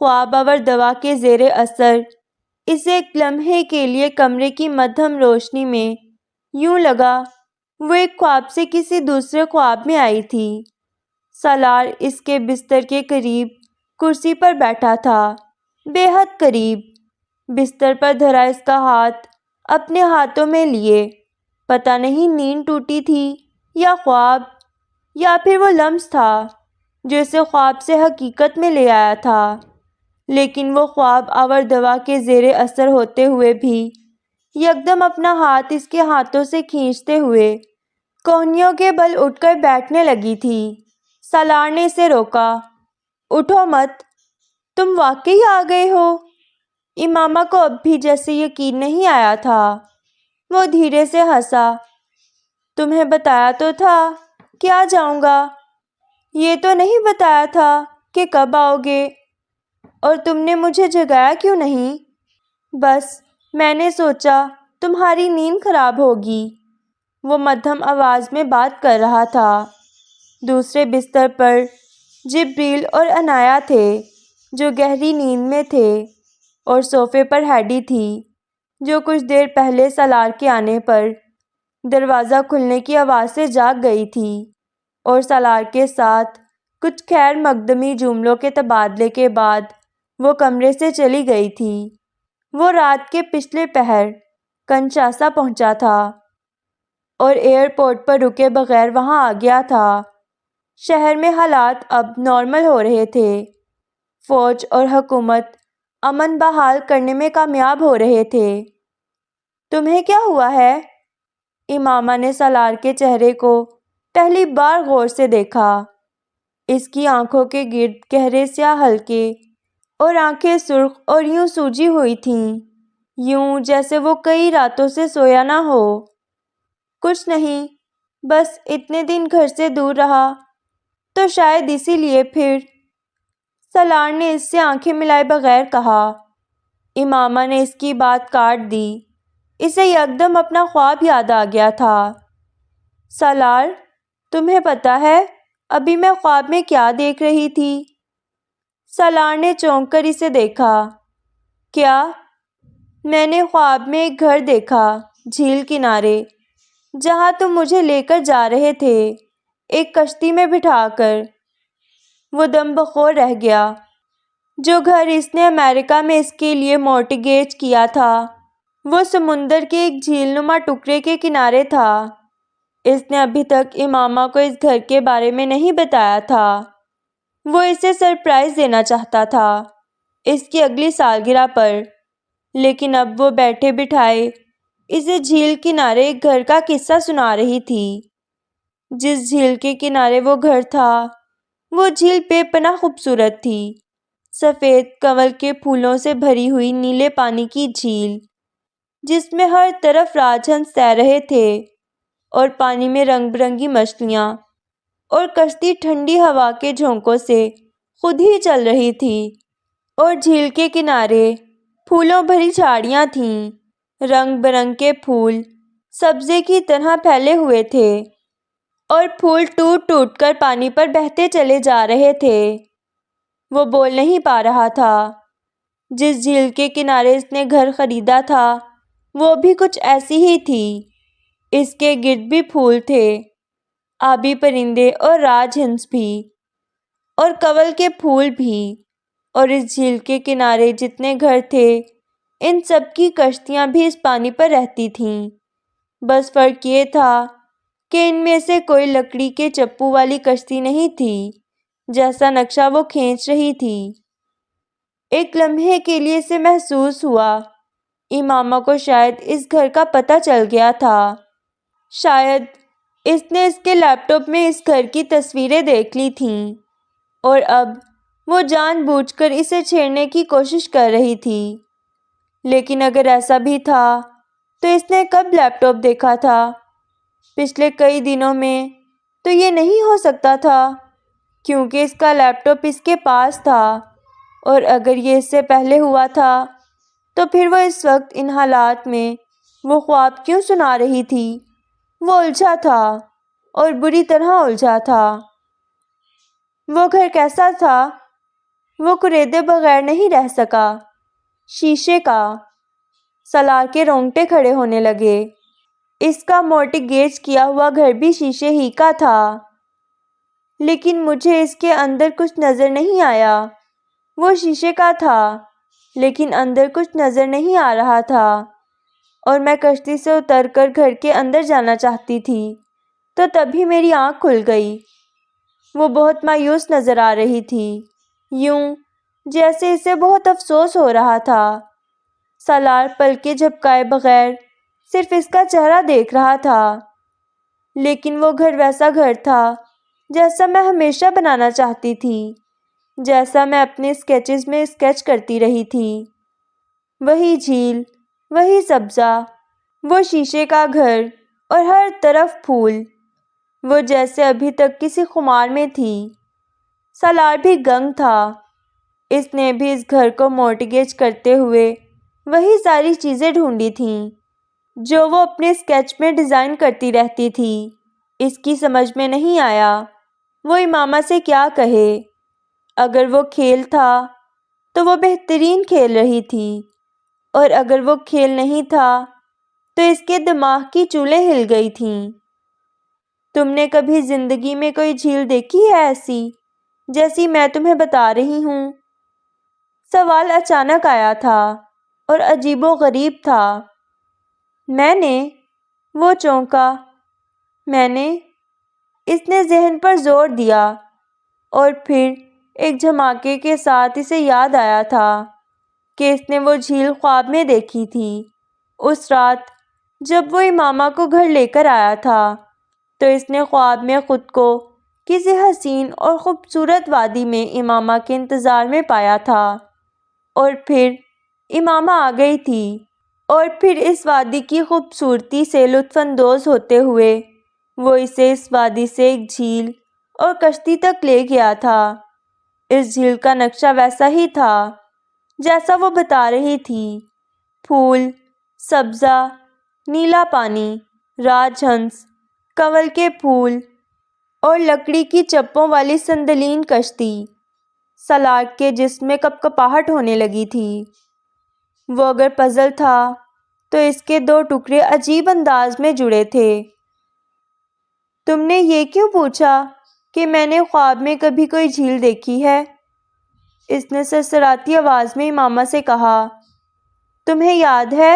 خواب آور دوا کے زیر اثر اسے ایک لمحے کے لیے کمرے کی مدھم روشنی میں یوں لگا وہ ایک خواب سے کسی دوسرے خواب میں آئی تھی۔ سالار اس کے بستر کے قریب کرسی پر بیٹھا تھا، بے حد قریب۔ بستر پر دھرا اس کا ہاتھ اپنے ہاتھوں میں لیے۔ پتہ نہیں نیند ٹوٹی تھی یا خواب، یا پھر وہ لمس تھا جو اسے خواب سے حقیقت میں لے آیا تھا۔ لیکن وہ خواب آور دوا کے زیر اثر ہوتے ہوئے بھی یکدم اپنا ہاتھ اس کے ہاتھوں سے کھینچتے ہوئے کوہنیوں کے بل اٹھ کر بیٹھنے لگی تھی۔ سالار نے اسے روکا۔ اٹھو مت، تم واقعی آ گئے ہو؟ امامہ کو اب بھی جیسے یقین نہیں آیا تھا۔ وہ دھیرے سے ہنسا۔ تمہیں بتایا تو تھا کہ آ جاؤں گا، یہ تو نہیں بتایا تھا کہ کب آؤ گے، اور تم نے مجھے جگایا کیوں نہیں؟ بس میں نے سوچا تمہاری نیند خراب ہوگی۔ وہ مدھم آواز میں بات کر رہا تھا۔ دوسرے بستر پر جبریل اور عنایا تھے جو گہری نیند میں تھے، اور صوفے پر ہیڈی تھی جو کچھ دیر پہلے سالار کے آنے پر دروازہ کھلنے کی آواز سے جاگ گئی تھی اور سالار کے ساتھ کچھ خیر مقدمی جملوں کے تبادلے کے بعد وہ کمرے سے چلی گئی تھی۔ وہ رات کے پچھلے پہر کنشاسا پہنچا تھا اور ایئرپورٹ پر رکے بغیر وہاں آ گیا تھا۔ شہر میں حالات اب نارمل ہو رہے تھے۔ فوج اور حکومت امن بحال کرنے میں کامیاب ہو رہے تھے۔ تمہیں کیا ہوا ہے؟ امامہ نے سالار کے چہرے کو پہلی بار غور سے دیکھا۔ اس کی آنکھوں کے گرد گہرے سیاہ حلقے اور آنکھیں سرخ اور یوں سوجی ہوئی تھیں، یوں جیسے وہ کئی راتوں سے سویا نہ ہو۔ کچھ نہیں، بس اتنے دن گھر سے دور رہا تو شاید اسی لیے پھر۔ سالار نے اس سے آنکھیں ملائے بغیر کہا۔ امامہ نے اس کی بات کاٹ دی۔ اسے یکدم اپنا خواب یاد آ گیا تھا۔ سالار، تمہیں پتہ ہے ابھی میں خواب میں کیا دیکھ رہی تھی؟ سالار نے چونک کر اسے دیکھا۔ کیا؟ میں نے خواب میں ایک گھر دیکھا، جھیل کنارے، جہاں تم مجھے لے کر جا رہے تھے، ایک کشتی میں بٹھا کر۔ وہ دم بخور رہ گیا۔ جو گھر اس نے امریکہ میں اس کے لیے مورٹگیج کیا تھا وہ سمندر کے ایک جھیل نما ٹکڑے کے کنارے تھا۔ اس نے ابھی تک امامہ کو اس گھر کے بارے میں نہیں بتایا تھا۔ وہ اسے سرپرائز دینا چاہتا تھا اس کی اگلی سالگرہ پر، لیکن اب وہ بیٹھے بٹھائے اسے جھیل کنارے ایک گھر کا قصہ سنا رہی تھی۔ جس جھیل کے کنارے وہ گھر تھا وہ جھیل بے پناہ خوبصورت تھی۔ سفید کنول کے پھولوں سے بھری ہوئی نیلے پانی کی جھیل جس میں ہر طرف راج ہنس تیر رہے تھے اور پانی میں رنگ برنگی مچھلیاں، اور کشتی ٹھنڈی ہوا کے جھونکوں سے خود ہی چل رہی تھی، اور جھیل کے کنارے پھولوں بھری جھاڑیاں تھیں۔ رنگ برنگ کے پھول سبزے کی طرح پھیلے ہوئے تھے اور پھول ٹوٹ ٹوٹ کر پانی پر بہتے چلے جا رہے تھے۔ وہ بول نہیں پا رہا تھا۔ جس جھیل کے کنارے اس نے گھر خریدا تھا وہ بھی کچھ ایسی ہی تھی۔ اس کے گرد بھی پھول تھے، آبی پرندے اور راج ہنس بھی، اور کنول کے پھول بھی، اور اس جھیل کے کنارے جتنے گھر تھے ان سب کی کشتیاں بھی اس پانی پر رہتی تھیں۔ بس فرق یہ تھا کہ ان میں سے کوئی لکڑی کے چپو والی کشتی نہیں تھی جیسا نقشہ وہ کھینچ رہی تھی۔ ایک لمحے کے لیے اسے محسوس ہوا امامہ کو شاید اس گھر کا پتہ چل گیا تھا۔ شاید اس نے اس کے لیپ ٹاپ میں اس گھر کی تصویریں دیکھ لی تھیں اور اب وہ جان بوجھ کر اسے چھیڑنے کی کوشش کر رہی تھی۔ لیکن اگر ایسا بھی تھا تو اس نے کب لیپ ٹاپ دیکھا تھا؟ پچھلے کئی دنوں میں تو یہ نہیں ہو سکتا تھا کیونکہ اس کا لیپ ٹاپ اس کے پاس تھا، اور اگر یہ اس سے پہلے ہوا تھا تو پھر وہ اس وقت ان حالات میں وہ خواب کیوں سنا رہی تھی؟ وہ الجھا تھا اور بری طرح الجھا تھا۔ وہ گھر کیسا تھا؟ وہ کریدے بغیر نہیں رہ سکا۔ شیشے کا۔ سالار کے رونگٹے کھڑے ہونے لگے۔ اس کا مورٹگیج کیا ہوا گھر بھی شیشے ہی کا تھا، لیکن مجھے اس کے اندر کچھ نظر نہیں آیا۔ وہ شیشے کا تھا لیکن اندر کچھ نظر نہیں آ رہا تھا، اور میں کشتی سے اتر کر گھر کے اندر جانا چاہتی تھی تو تبھی میری آنکھ کھل گئی۔ وہ بہت مایوس نظر آ رہی تھی، یوں جیسے اسے بہت افسوس ہو رہا تھا۔ سالار پلکیں جھپکائے بغیر صرف اس کا چہرہ دیکھ رہا تھا، لیکن وہ گھر ویسا گھر تھا جیسا میں ہمیشہ بنانا چاہتی تھی، جیسا میں اپنے اسکیچز میں اسکیچ کرتی رہی تھی۔ وہی جھیل، وہی سبزہ، وہ شیشے کا گھر اور ہر طرف پھول، وہ جیسے ابھی تک کسی خمار میں تھی۔ سالار بھی گنگ تھا۔ اس نے بھی اس گھر کو مورٹگیج کرتے ہوئے وہی ساری چیزیں ڈھونڈی تھیں جو وہ اپنے اسکیچ میں ڈیزائن کرتی رہتی تھی۔ اس کی سمجھ میں نہیں آیا وہ امامہ سے کیا کہے۔ اگر وہ کھیل تھا تو وہ بہترین کھیل رہی تھی، اور اگر وہ کھیل نہیں تھا تو اس کے دماغ کی چولیں ہل گئی تھیں۔ تم نے کبھی زندگی میں کوئی جھیل دیکھی ہے ایسی جیسی میں تمہیں بتا رہی ہوں؟ سوال اچانک آیا تھا اور عجیب و غریب تھا۔ میں نے، وہ چونکا۔ میں نے، اس نے ذہن پر زور دیا، اور پھر ایک دھماکے کے ساتھ اسے یاد آیا تھا کہ اس نے وہ جھیل خواب میں دیکھی تھی۔ اس رات جب وہ امامہ کو گھر لے کر آیا تھا تو اس نے خواب میں خود کو کسی حسین اور خوبصورت وادی میں امامہ کے انتظار میں پایا تھا، اور پھر امامہ آ گئی تھی، اور پھر اس وادی کی خوبصورتی سے لطف اندوز ہوتے ہوئے وہ اسے اس وادی سے ایک جھیل اور کشتی تک لے گیا تھا۔ اس جھیل کا نقشہ ویسا ہی تھا جیسا وہ بتا رہی تھی، پھول، سبزہ، نیلا پانی، راج ہنس، کنول کے پھول اور لکڑی کی چپوں والی سندلین کشتی۔ سالار کے جسم میں کپکپاہٹ ہونے لگی تھی۔ وہ اگر پزل تھا تو اس کے دو ٹکڑے عجیب انداز میں جڑے تھے۔ تم نے یہ کیوں پوچھا کہ میں نے خواب میں کبھی کوئی جھیل دیکھی ہے؟ اس نے سرسراتی آواز میں امامہ سے کہا۔ تمہیں یاد ہے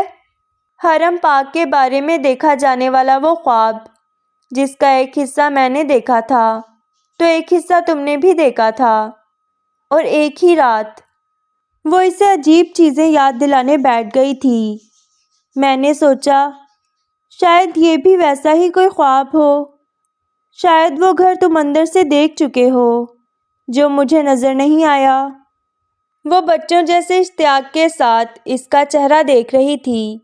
حرم پاک کے بارے میں دیکھا جانے والا وہ خواب جس کا ایک حصہ میں نے دیکھا تھا تو ایک حصہ تم نے بھی دیکھا تھا، اور ایک ہی رات؟ وہ اسے عجیب چیزیں یاد دلانے بیٹھ گئی تھی۔ میں نے سوچا شاید یہ بھی ویسا ہی کوئی خواب ہو، شاید وہ گھر تم اندر سے دیکھ چکے ہو جو مجھے نظر نہیں آیا۔ وہ بچوں جیسے اشتیاق کے ساتھ اس کا چہرہ دیکھ رہی تھی،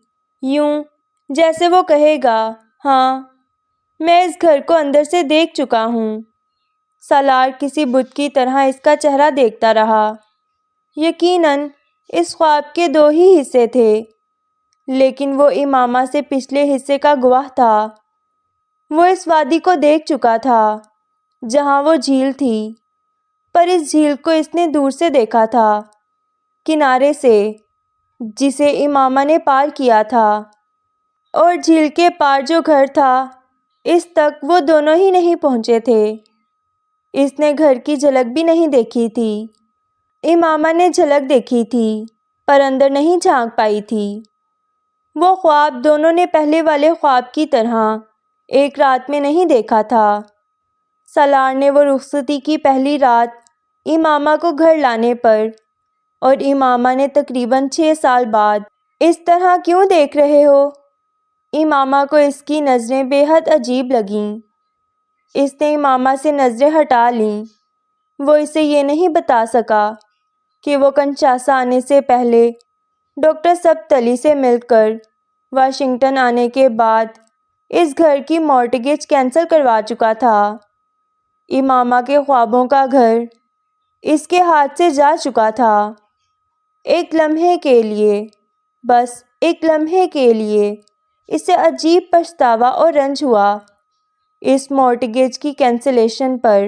یوں جیسے وہ کہے گا، ہاں میں اس گھر کو اندر سے دیکھ چکا ہوں۔ سالار کسی بت کی طرح اس کا چہرہ دیکھتا رہا۔ یقیناً اس خواب کے دو ہی حصے تھے، لیکن وہ امامہ سے پچھلے حصے کا گواہ تھا۔ وہ اس وادی کو دیکھ چکا تھا جہاں وہ جھیل تھی، پر اس جھیل کو اس نے دور سے دیکھا تھا، کنارے سے، جسے امامہ نے پار کیا تھا، اور جھیل کے پار جو گھر تھا اس تک وہ دونوں ہی نہیں پہنچے تھے۔ اس نے گھر کی جھلک بھی نہیں دیکھی تھی۔ امامہ نے جھلک دیکھی تھی پر اندر نہیں جھانک پائی تھی۔ وہ خواب دونوں نے پہلے والے خواب کی طرح ایک رات میں نہیں دیکھا تھا۔ سالار نے وہ رخصتی کی پہلی رات امامہ کو گھر لانے پر، اور امامہ نے تقریباً 6 سال بعد اس طرح کیوں دیکھ رہے ہو؟ امامہ کو اس کی نظریں بے حد عجیب لگیں۔ اس نے امامہ سے نظریں ہٹا لیں۔ وہ اسے یہ نہیں بتا سکا کہ وہ کنشاسا آنے سے پہلے ڈاکٹر سبتلی سے مل کر واشنگٹن آنے کے بعد اس گھر کی مورٹگیج کینسل کروا چکا تھا۔ امامہ کے خوابوں کا گھر اس کے ہاتھ سے جا چکا تھا۔ ایک لمحے کے لیے، بس ایک لمحے کے لیے اسے عجیب پچھتاوا اور رنج ہوا اس مورٹگیج کی کینسلیشن پر۔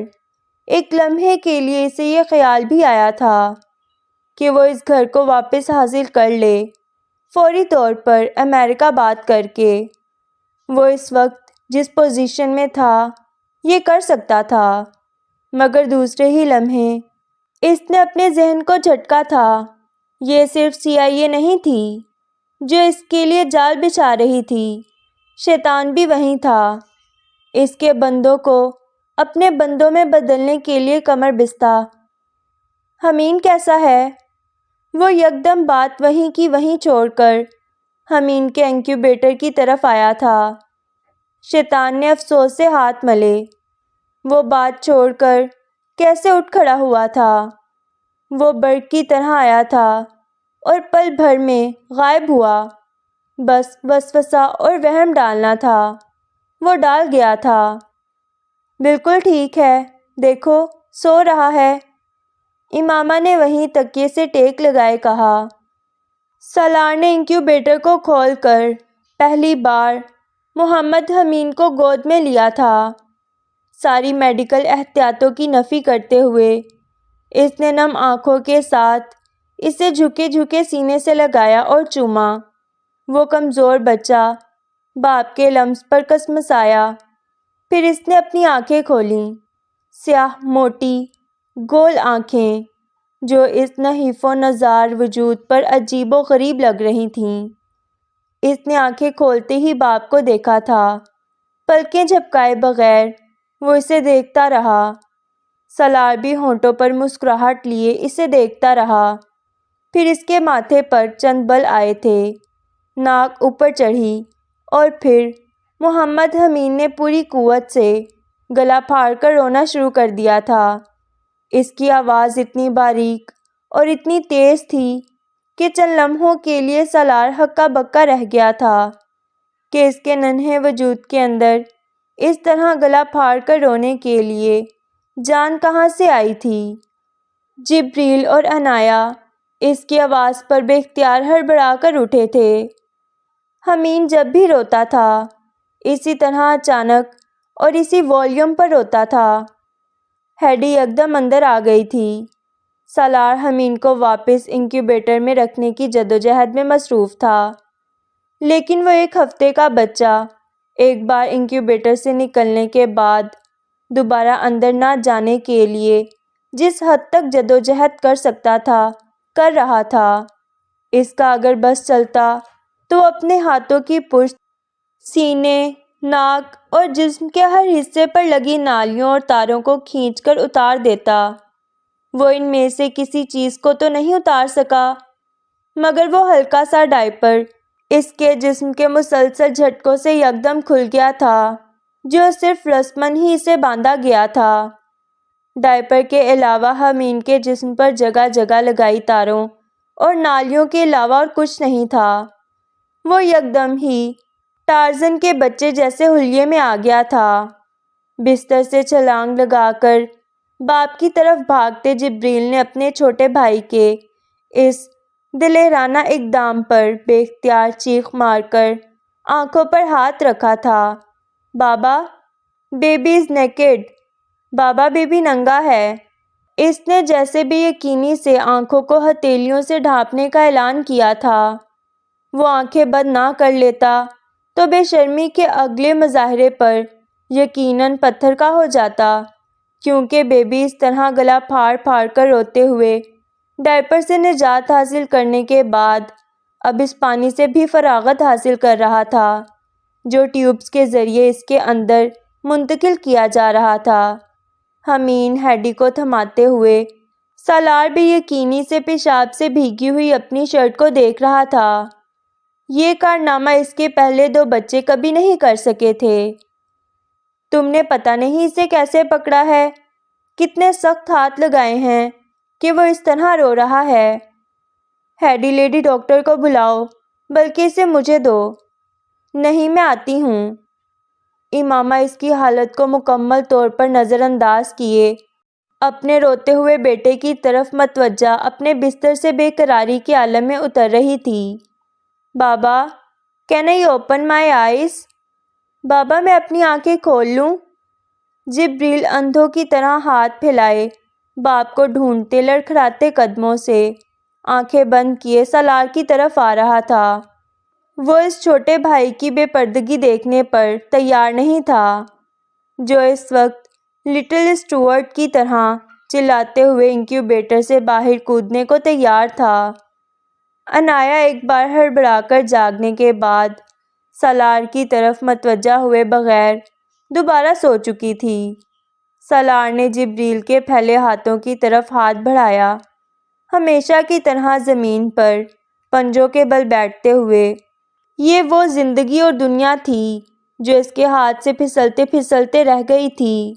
ایک لمحے کے لیے اسے یہ خیال بھی آیا تھا کہ وہ اس گھر کو واپس حاصل کر لے، فوری طور پر امریکہ بات کر کے۔ وہ اس وقت جس پوزیشن میں تھا یہ کر سکتا تھا، مگر دوسرے ہی لمحے اس نے اپنے ذہن کو جھٹکا تھا۔ یہ صرف CIA نہیں تھی جو اس کے لیے جال بچھا رہی تھی، شیطان بھی وہیں تھا، اس کے بندوں کو اپنے بندوں میں بدلنے کے لیے کمر بستہ۔ حمین کیسا ہے؟ وہ یکدم بات وہیں کی وہیں چھوڑ کر حمین کے انکیوبیٹر کی طرف آیا تھا۔ شیطان نے افسوس سے ہاتھ ملے۔ وہ بات چھوڑ کر کیسے اٹھ کھڑا ہوا تھا؟ وہ برق کی طرح آیا تھا اور پل بھر میں غائب ہوا۔ بس وسوسہ اور وہم ڈالنا تھا، وہ ڈال گیا تھا۔ بالکل ٹھیک ہے، دیکھو سو رہا ہے، امامہ نے وہیں تکیے سے ٹیک لگائے کہا۔ سالار نے انکیوبیٹر کو کھول کر پہلی بار محمد حمین کو گود میں لیا تھا۔ ساری میڈیکل احتیاطوں کی نفی کرتے ہوئے اس نے نم آنکھوں کے ساتھ اسے جھکے جھکے سینے سے لگایا اور چوما۔ وہ کمزور بچہ باپ کے لمس پر کسمسایا۔ پھر اس نے اپنی آنکھیں کھولیں، سیاہ موٹی گول آنکھیں جو اس نحیف و نزار وجود پر عجیب و غریب لگ رہی تھیں۔ اس نے آنکھیں کھولتے ہی باپ کو دیکھا تھا۔ پلکیں جھپکائے بغیر وہ اسے دیکھتا رہا۔ سالار بھی ہونٹوں پر مسکراہٹ لیے اسے دیکھتا رہا۔ پھر اس کے ماتھے پر چند بل آئے تھے، ناک اوپر چڑھی، اور پھر محمد حمین نے پوری قوت سے گلا پھاڑ کر رونا شروع کر دیا تھا۔ اس کی آواز اتنی باریک اور اتنی تیز تھی کہ چند لمحوں کے لیے سالار ہکا بکا رہ گیا تھا کہ اس کے ننھے وجود کے اندر اس طرح گلا پھاڑ کر رونے کے لیے جان کہاں سے آئی تھی۔ جبریل اور عنایا اس کی آواز پر بے اختیار ہڑبڑا کر اٹھے تھے۔ حمین جب بھی روتا تھا اسی طرح اچانک اور اسی والیوم پر روتا تھا۔ ہیڈی یکدم اندر آ گئی تھی۔ سالار حمین کو واپس انکیوبیٹر میں رکھنے کی جدوجہد میں مصروف تھا، لیکن وہ ایک ہفتے کا بچہ ایک بار انکیوبیٹر سے نکلنے کے بعد دوبارہ اندر نہ جانے کے لیے جس حد تک جدوجہد کر سکتا تھا کر رہا تھا۔ اس کا اگر بس چلتا تو اپنے ہاتھوں کی پشت، سینے، ناک اور جسم کے ہر حصے پر لگی نالیوں اور تاروں کو کھینچ کر اتار دیتا۔ وہ ان میں سے کسی چیز کو تو نہیں اتار سکا، مگر وہ ہلکا سا ڈائپر اس کے جسم کے مسلسل جھٹکوں سے یکدم کھل گیا تھا جو صرف رسماً ہی اسے باندھا گیا تھا۔ ڈائپر کے علاوہ حمین کے جسم پر جگہ جگہ لگائی تاروں اور نالیوں کے علاوہ اور کچھ نہیں تھا۔ وہ یکدم ہی ٹارزن کے بچے جیسے حلیے میں آ گیا تھا۔ بستر سے چھلانگ لگا کر باپ کی طرف بھاگتے جبریل نے اپنے چھوٹے بھائی کے اس دلیرانہ اقدام پر بے اختیار چیخ مار کر آنکھوں پر ہاتھ رکھا تھا۔ بابا، بیبی از نیکڈ، بابا بیبی ننگا ہے۔ اس نے جیسے بے یقینی سے آنکھوں کو ہتھیلیوں سے ڈھانپنے کا اعلان کیا تھا۔ وہ آنکھیں بند نہ کر لیتا تو بے شرمی کے اگلے مظاہرے پر یقیناً پتھر کا ہو جاتا، کیونکہ بیبی اس طرح گلا پھاڑ پھاڑ کر روتے ہوئے ڈائپر سے نجات حاصل کرنے کے بعد اب اس پانی سے بھی فراغت حاصل کر رہا تھا جو ٹیوبز کے ذریعے اس کے اندر منتقل کیا جا رہا تھا۔ حمین ہیڈی کو تھماتے ہوئے سالار بے یقینی سے پیشاب سے بھیگی ہوئی اپنی شرٹ کو دیکھ رہا تھا۔ یہ کارنامہ اس کے پہلے 2 بچے کبھی نہیں کر سکے تھے۔ تم نے پتہ نہیں اسے کیسے پکڑا ہے، کتنے سخت ہاتھ لگائے ہیں کہ وہ اس طرح رو رہا ہے۔ ہیڈی، لیڈی ڈاکٹر کو بلاؤ، بلکہ اسے مجھے دو۔ نہیں، میں آتی ہوں۔ امامہ اس کی حالت کو مکمل طور پر نظر انداز کیے اپنے روتے ہوئے بیٹے کی طرف متوجہ اپنے بستر سے بے قراری کے عالم میں اتر رہی تھی۔ بابا، can I open my eyes? بابا، میں اپنی آنکھیں کھول لوں؟ جبریل اندھوں کی طرح ہاتھ پھیلائے باپ کو ڈھونڈتے لڑکھڑاتے قدموں سے آنکھیں بند کیے سالار کی طرف آ رہا تھا۔ وہ اس چھوٹے بھائی کی بے پردگی دیکھنے پر تیار نہیں تھا جو اس وقت لٹل اسٹورٹ کی طرح چلاتے ہوئے انکیوبیٹر سے باہر کودنے کو تیار تھا۔ عنایا ایک بار ہڑبڑا کر جاگنے کے بعد سالار کی طرف متوجہ ہوئے بغیر دوبارہ سو چکی تھی۔ سالار نے جبریل کے پھیلے ہاتھوں کی طرف ہاتھ بڑھایا، ہمیشہ کی طرح زمین پر پنجوں کے بل بیٹھتے ہوئے۔ یہ وہ زندگی اور دنیا تھی جو اس کے ہاتھ سے پھسلتے پھسلتے رہ گئی تھی۔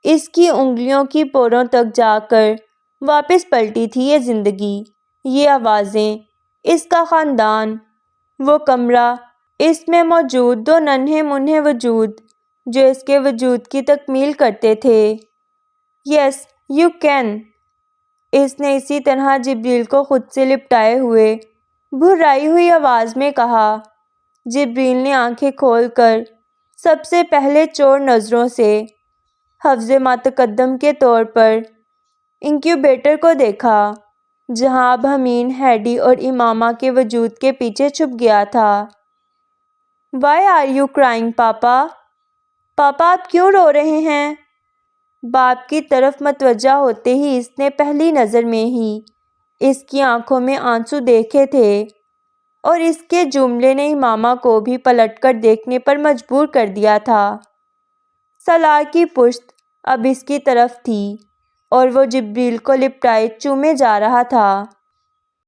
اس کی انگلیوں کی پوروں تک جا کر واپس پلٹی تھی یہ زندگی، یہ آوازیں، اس کا خاندان، وہ کمرہ، اس میں موجود دو ننھے منھے وجود جو اس کے وجود کی تکمیل کرتے تھے۔ یس یو کین، اس نے اسی طرح جبریل کو خود سے لپٹائے ہوئے بھرائی ہوئی آواز میں کہا۔ جبریل نے آنکھیں کھول کر سب سے پہلے چور نظروں سے حفظ ما تقدم کے طور پر انکیوبیٹر کو دیکھا جہاں اب حمین ہیڈی اور امامہ کے وجود کے پیچھے چھپ گیا تھا۔ وائی آر یو کرائنگ پاپا؟ پاپا آپ کیوں رو رہے ہیں؟ باپ کی طرف متوجہ ہوتے ہی اس نے پہلی نظر میں ہی اس کی آنکھوں میں آنسو دیکھے تھے اور اس کے جملے نے امامہ کو بھی پلٹ کر دیکھنے پر مجبور کر دیا تھا۔ سالار کی پشت اب اس کی طرف تھی اور وہ جبریل کو لپٹائے چومے جا رہا تھا۔